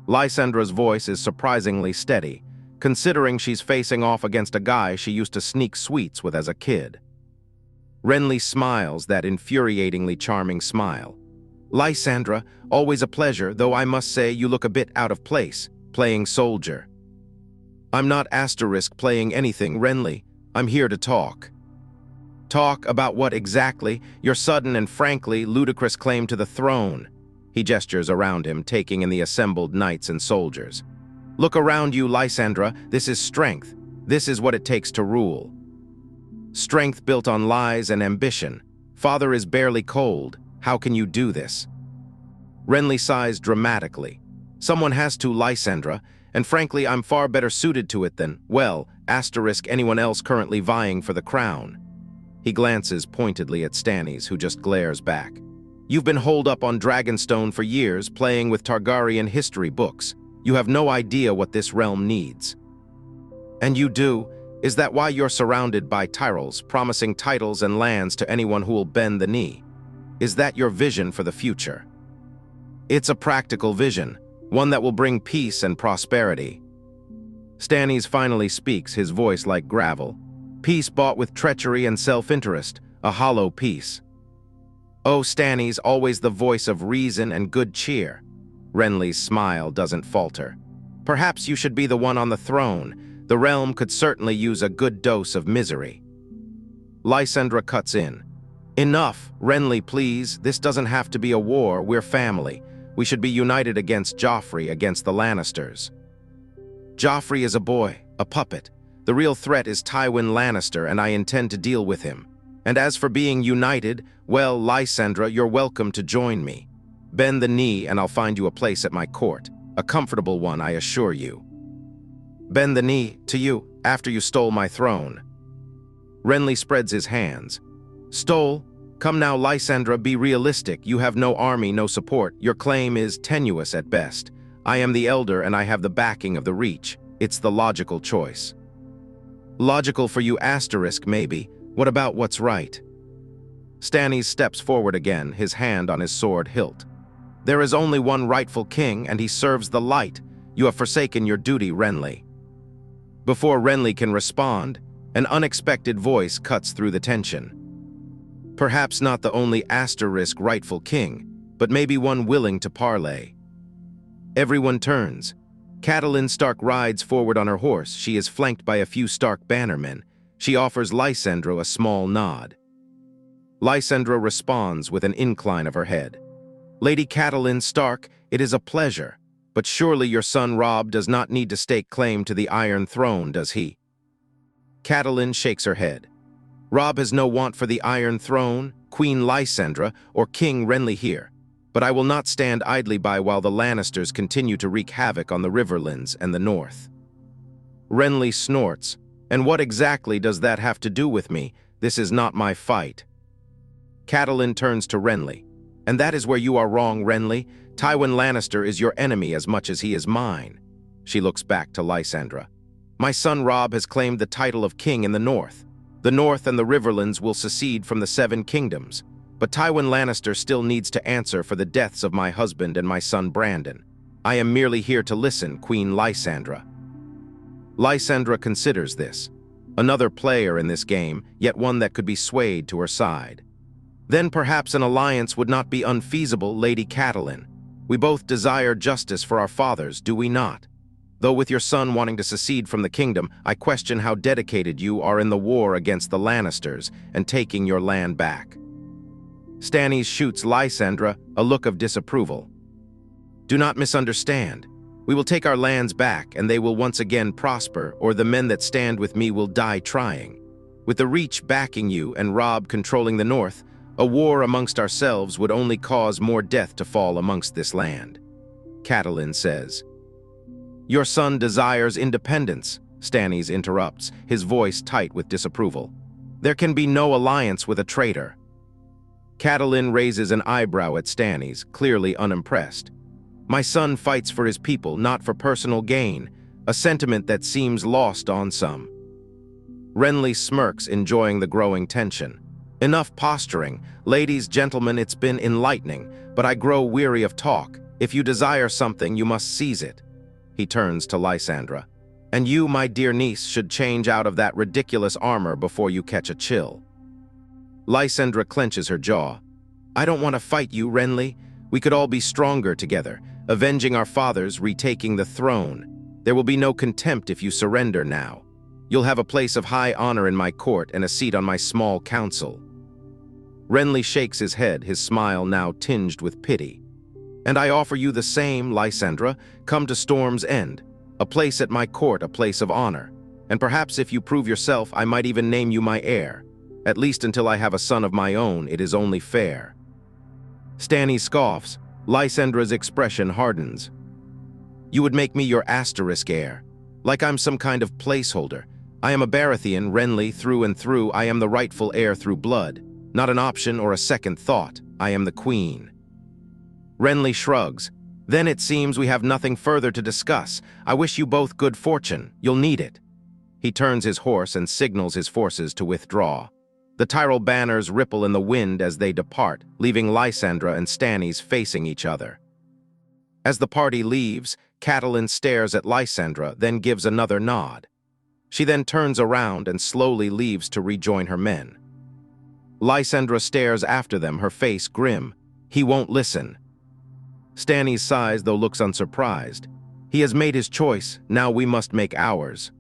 Lysendra's voice is surprisingly steady, considering she's facing off against a guy she used to sneak sweets with as a kid. Renly smiles, that infuriatingly charming smile. Lysendra, always a pleasure, though I must say you look a bit out of place, playing soldier. I'm not playing anything, Renly. I'm here to talk. Talk about what exactly? Your sudden and frankly ludicrous claim to the throne. He gestures around him, taking in the assembled knights and soldiers. Look around you, Lysendra. This is strength. This is what it takes to rule. Strength built on lies and ambition. Father is barely cold. How can you do this? Renly sighs dramatically. Someone has to, Lysendra, and frankly, I'm far better suited to it than, anyone else currently vying for the crown. He glances pointedly at Stannis, who just glares back. You've been holed up on Dragonstone for years, playing with Targaryen history books. You have no idea what this realm needs. And you do? Is that why you're surrounded by Tyrells, promising titles and lands to anyone who will bend the knee? Is that your vision for the future? It's a practical vision, one that will bring peace and prosperity. Stannis finally speaks, his voice like gravel. Peace bought with treachery and self-interest, a hollow peace. Oh, Stannis, always the voice of reason and good cheer. Renly's smile doesn't falter. Perhaps you should be the one on the throne. The realm could certainly use a good dose of misery. Lysendra cuts in. Enough, Renly, please. This doesn't have to be a war. We're family. We should be united against Joffrey, against the Lannisters. Joffrey is a boy, a puppet. The real threat is Tywin Lannister, and I intend to deal with him. And as for being united, well, Lysendra, you're welcome to join me. Bend the knee and I'll find you a place at my court. A comfortable one, I assure you. Bend the knee to you, after you stole my throne. Renly spreads his hands. Stole? Come now, Lysendra, be realistic. You have no army, no support. Your claim is tenuous at best. I am the elder and I have the backing of the Reach. It's the logical choice. Logical for you, asterisk, maybe. What about what's right? Stannis steps forward again, his hand on his sword hilt. There is only one rightful king, and he serves the light. You have forsaken your duty, Renly. Before Renly can respond, an unexpected voice cuts through the tension. Perhaps not the only asterisk rightful king, but maybe one willing to parlay. Everyone turns. Catelyn Stark rides forward on her horse. She is flanked by a few Stark bannermen. She offers Lysendra a small nod. Lysendra responds with an incline of her head. Lady Catelyn Stark, it is a pleasure, but surely your son Robb does not need to stake claim to the Iron Throne, does he? Catelyn shakes her head. Robb has no want for the Iron Throne, Queen Lysendra, or King Renly here, but I will not stand idly by while the Lannisters continue to wreak havoc on the Riverlands and the North. Renly snorts. And what exactly does that have to do with me? This is not my fight. Catelyn turns to Renly. And that is where you are wrong, Renly. Tywin Lannister is your enemy as much as he is mine. She looks back to Lysendra. My son Robb has claimed the title of king in the North. The North and the Riverlands will secede from the Seven Kingdoms. But Tywin Lannister still needs to answer for the deaths of my husband and my son Brandon. I am merely here to listen, Queen Lysendra. Lysendra considers this. Another player in this game, yet one that could be swayed to her side. Then perhaps an alliance would not be unfeasible, Lady Catelyn. We both desire justice for our fathers, do we not? Though with your son wanting to secede from the kingdom, I question how dedicated you are in the war against the Lannisters and taking your land back. Stannis shoots Lysendra a look of disapproval. Do not misunderstand. We will take our lands back, and they will once again prosper, or the men that stand with me will die trying. With the Reach backing you and Robb controlling the North, a war amongst ourselves would only cause more death to fall amongst this land. Catelyn says. Your son desires independence, Stannis interrupts, his voice tight with disapproval. There can be no alliance with a traitor. Catelyn raises an eyebrow at Stannis, clearly unimpressed. My son fights for his people, not for personal gain, a sentiment that seems lost on some. Renly smirks, enjoying the growing tension. Enough posturing. Ladies, gentlemen, it's been enlightening, but I grow weary of talk. If you desire something, you must seize it. He turns to Lysendra. And you, my dear niece, should change out of that ridiculous armor before you catch a chill. Lysendra clenches her jaw. I don't want to fight you, Renly. We could all be stronger together, avenging our fathers, retaking the throne. There will be no contempt if you surrender now. You'll have a place of high honor in my court and a seat on my small council. Renly shakes his head, his smile now tinged with pity. And I offer you the same, Lysendra. Come to Storm's End. A place at my court, a place of honor. And perhaps if you prove yourself, I might even name you my heir. At least until I have a son of my own, it is only fair. Stannis scoffs. Lysendra's expression hardens. You would make me your asterisk heir. Like I'm some kind of placeholder. I am a Baratheon, Renly, through and through. I am the rightful heir through blood. Not an option or a second thought. I am the queen. Renly shrugs. Then it seems we have nothing further to discuss. I wish you both good fortune. You'll need it. He turns his horse and signals his forces to withdraw. The Tyrell banners ripple in the wind as they depart, leaving Lysendra and Stannis facing each other. As the party leaves, Catelyn stares at Lysendra, then gives another nod. She then turns around and slowly leaves to rejoin her men. Lysendra stares after them, her face grim. He won't listen. Stannis sighs, though looks unsurprised. He has made his choice, now we must make ours.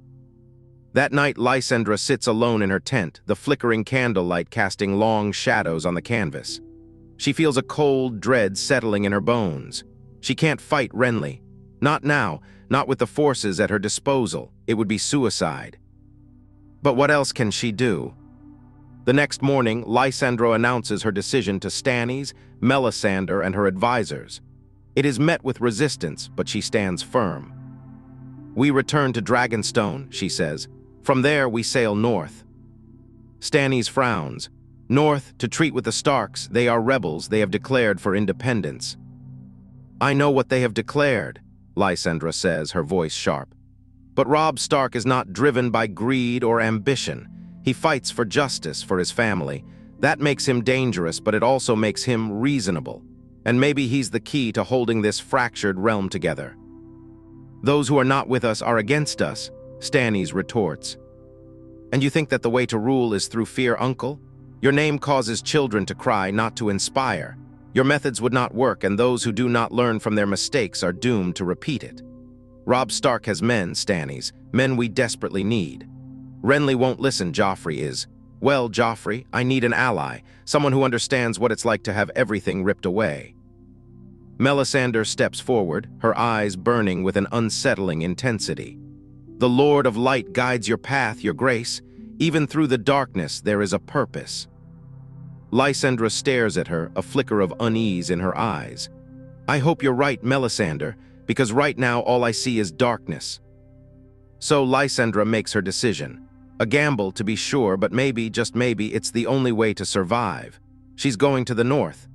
That night, Lysendra sits alone in her tent, the flickering candlelight casting long shadows on the canvas. She feels a cold dread settling in her bones. She can't fight Renly. Not now, not with the forces at her disposal. It would be suicide. But what else can she do? The next morning, Lysendra announces her decision to Stannis, Melisandre, and her advisors. It is met with resistance, but she stands firm. "We return to Dragonstone," she says. "From there, we sail north." Stannis frowns. "North, to treat with the Starks. They are rebels. They have declared for independence." "I know what they have declared," Lysendra says, her voice sharp. "But Robb Stark is not driven by greed or ambition. He fights for justice for his family. That makes him dangerous, but it also makes him reasonable. And maybe he's the key to holding this fractured realm together." "Those who are not with us are against us," Stannis retorts. "And you think that the way to rule is through fear, uncle? Your name causes children to cry, not to inspire. Your methods would not work, and those who do not learn from their mistakes are doomed to repeat it. Robb Stark has men, Stannis, men we desperately need. Renly won't listen, Joffrey is. Well, Joffrey, I need an ally, someone who understands what it's like to have everything ripped away." Melisandre steps forward, her eyes burning with an unsettling intensity. "The Lord of Light guides your path, your grace. Even through the darkness, there is a purpose." Lysendra stares at her, a flicker of unease in her eyes. "I hope you're right, Melisandre, because right now all I see is darkness." So Lysendra makes her decision. A gamble, to be sure, but maybe, just maybe, it's the only way to survive. She's going to the north.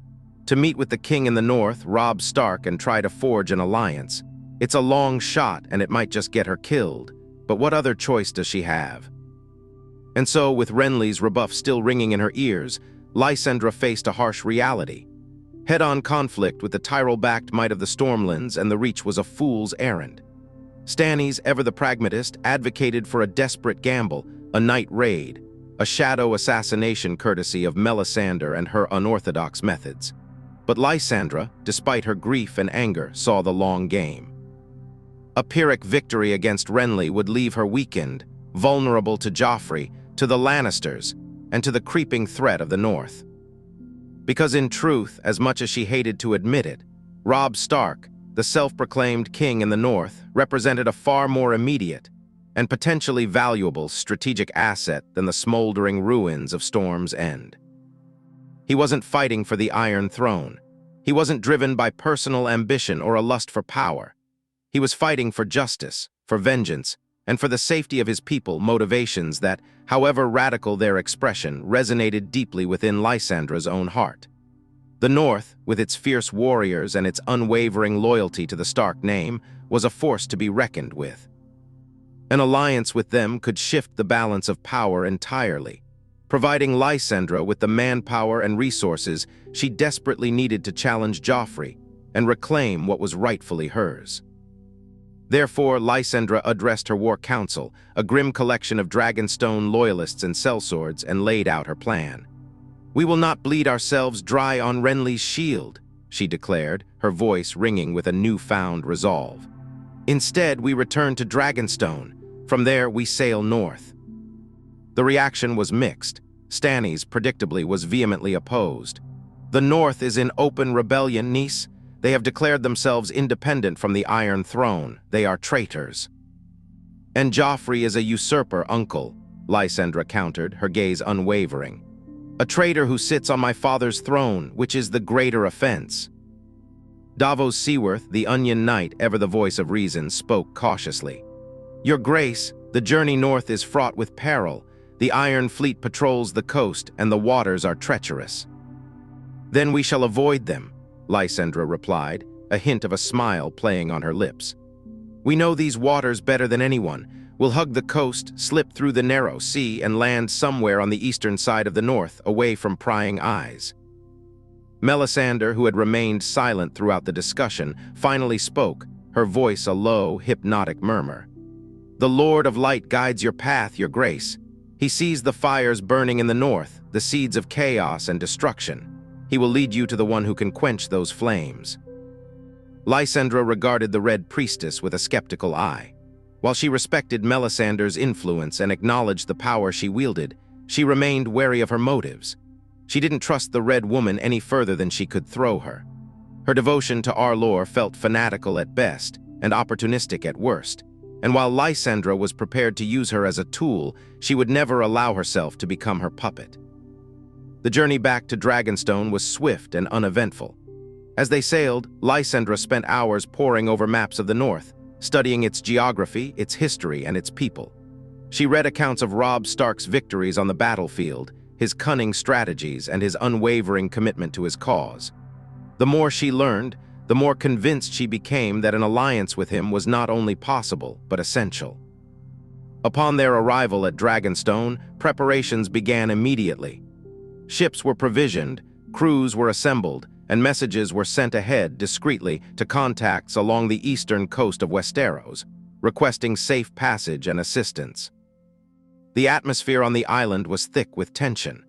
To meet with the king in the north, Robb Stark, and try to forge an alliance. It's a long shot, and it might just get her killed. But what other choice does she have? And so, with Renly's rebuff still ringing in her ears, Lysendra faced a harsh reality. Head-on conflict with the Tyrell-backed might of the Stormlands, and the Reach was a fool's errand. Stannis, ever the pragmatist, advocated for a desperate gamble, a night raid, a shadow assassination courtesy of Melisandre and her unorthodox methods. But Lysendra, despite her grief and anger, saw the long game. A Pyrrhic victory against Renly would leave her weakened, vulnerable to Joffrey, to the Lannisters, and to the creeping threat of the North. Because in truth, as much as she hated to admit it, Robb Stark, the self-proclaimed king in the North, represented a far more immediate and potentially valuable strategic asset than the smoldering ruins of Storm's End. He wasn't fighting for the Iron Throne. He wasn't driven by personal ambition or a lust for power. He was fighting for justice, for vengeance, and for the safety of his people, motivations that, however radical their expression, resonated deeply within Lysandra's own heart. The North, with its fierce warriors and its unwavering loyalty to the Stark name, was a force to be reckoned with. An alliance with them could shift the balance of power entirely, providing Lysendra with the manpower and resources she desperately needed to challenge Joffrey and reclaim what was rightfully hers. Therefore, Lysendra addressed her war council, a grim collection of Dragonstone loyalists and sellswords, and laid out her plan. "We will not bleed ourselves dry on Renly's shield," she declared, her voice ringing with a newfound resolve. "Instead, we return to Dragonstone. From there, we sail north." The reaction was mixed. Stannis, predictably, was vehemently opposed. "The North is in open rebellion, niece. They have declared themselves independent from the Iron Throne. They are traitors." "And Joffrey is a usurper, uncle," Lysendra countered, her gaze unwavering. "A traitor who sits on my father's throne, which is the greater offense." Davos Seaworth, the Onion Knight, ever the voice of reason, spoke cautiously. "Your Grace, the journey north is fraught with peril. The Iron Fleet patrols the coast, and the waters are treacherous." "Then we shall avoid them," Lysendra replied, a hint of a smile playing on her lips. "We know these waters better than anyone. We'll hug the coast, slip through the narrow sea, and land somewhere on the eastern side of the North, away from prying eyes." Melisandre, who had remained silent throughout the discussion, finally spoke, her voice a low, hypnotic murmur. "The Lord of Light guides your path, your grace. He sees the fires burning in the north, the seeds of chaos and destruction. He will lead you to the one who can quench those flames." Lysendra regarded the Red Priestess with a skeptical eye. While she respected Melisandre's influence and acknowledged the power she wielded, she remained wary of her motives. She didn't trust the Red Woman any further than she could throw her. Her devotion to Arlor felt fanatical at best and opportunistic at worst, and while Lysendra was prepared to use her as a tool, she would never allow herself to become her puppet. The journey back to Dragonstone was swift and uneventful. As they sailed, Lysendra spent hours poring over maps of the north, studying its geography, its history, and its people. She read accounts of Robb Stark's victories on the battlefield, his cunning strategies, and his unwavering commitment to his cause. The more she learned, the more convinced she became that an alliance with him was not only possible, but essential. Upon their arrival at Dragonstone, preparations began immediately. Ships were provisioned, crews were assembled, and messages were sent ahead discreetly to contacts along the eastern coast of Westeros, requesting safe passage and assistance. The atmosphere on the island was thick with tension.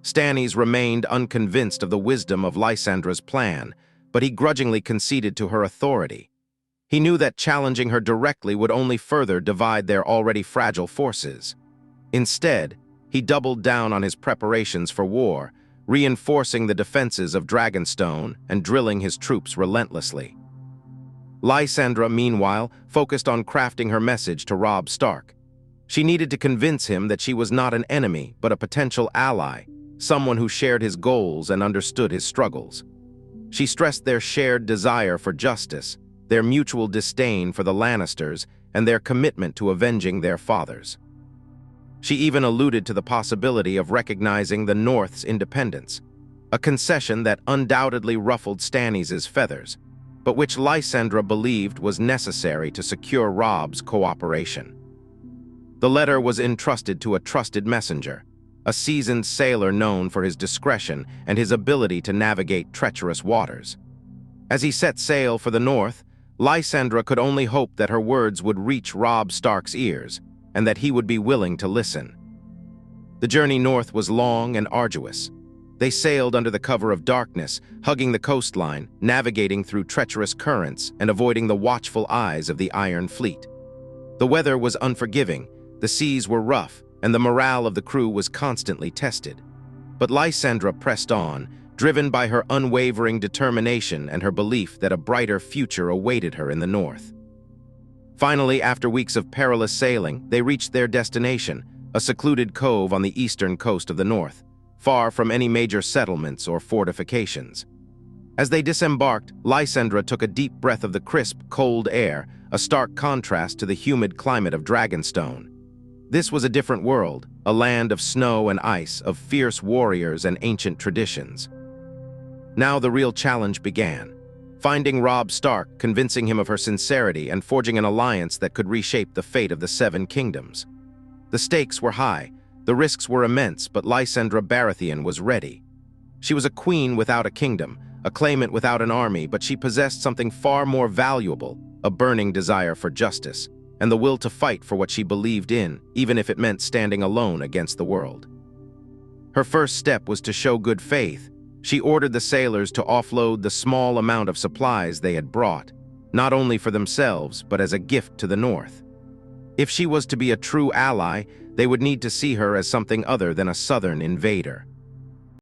Stannis remained unconvinced of the wisdom of Lysendra's plan, but he grudgingly conceded to her authority. He knew that challenging her directly would only further divide their already fragile forces. Instead, he doubled down on his preparations for war, reinforcing the defenses of Dragonstone and drilling his troops relentlessly. Lysendra, meanwhile, focused on crafting her message to Robb Stark. She needed to convince him that she was not an enemy, but a potential ally, someone who shared his goals and understood his struggles. She stressed their shared desire for justice, their mutual disdain for the Lannisters, and their commitment to avenging their fathers. She even alluded to the possibility of recognizing the North's independence, a concession that undoubtedly ruffled Stannis' feathers, but which Lysendra believed was necessary to secure Robb's cooperation. The letter was entrusted to a trusted messenger, a seasoned sailor known for his discretion and his ability to navigate treacherous waters. As he set sail for the north, Lysendra could only hope that her words would reach Robb Stark's ears, and that he would be willing to listen. The journey north was long and arduous. They sailed under the cover of darkness, hugging the coastline, navigating through treacherous currents, and avoiding the watchful eyes of the Iron Fleet. The weather was unforgiving, the seas were rough, and the morale of the crew was constantly tested. But Lysendra pressed on, driven by her unwavering determination and her belief that a brighter future awaited her in the north. Finally, after weeks of perilous sailing, they reached their destination, a secluded cove on the eastern coast of the north, far from any major settlements or fortifications. As they disembarked, Lysendra took a deep breath of the crisp, cold air, a stark contrast to the humid climate of Dragonstone. This was a different world, a land of snow and ice, of fierce warriors and ancient traditions. Now the real challenge began. Finding Robb Stark, convincing him of her sincerity, and forging an alliance that could reshape the fate of the Seven Kingdoms. The stakes were high, the risks were immense, but Lysendra Baratheon was ready. She was a queen without a kingdom, a claimant without an army, but she possessed something far more valuable, a burning desire for justice, and the will to fight for what she believed in, even if it meant standing alone against the world. Her first step was to show good faith. She ordered the sailors to offload the small amount of supplies they had brought, not only for themselves, but as a gift to the north. If she was to be a true ally, they would need to see her as something other than a southern invader.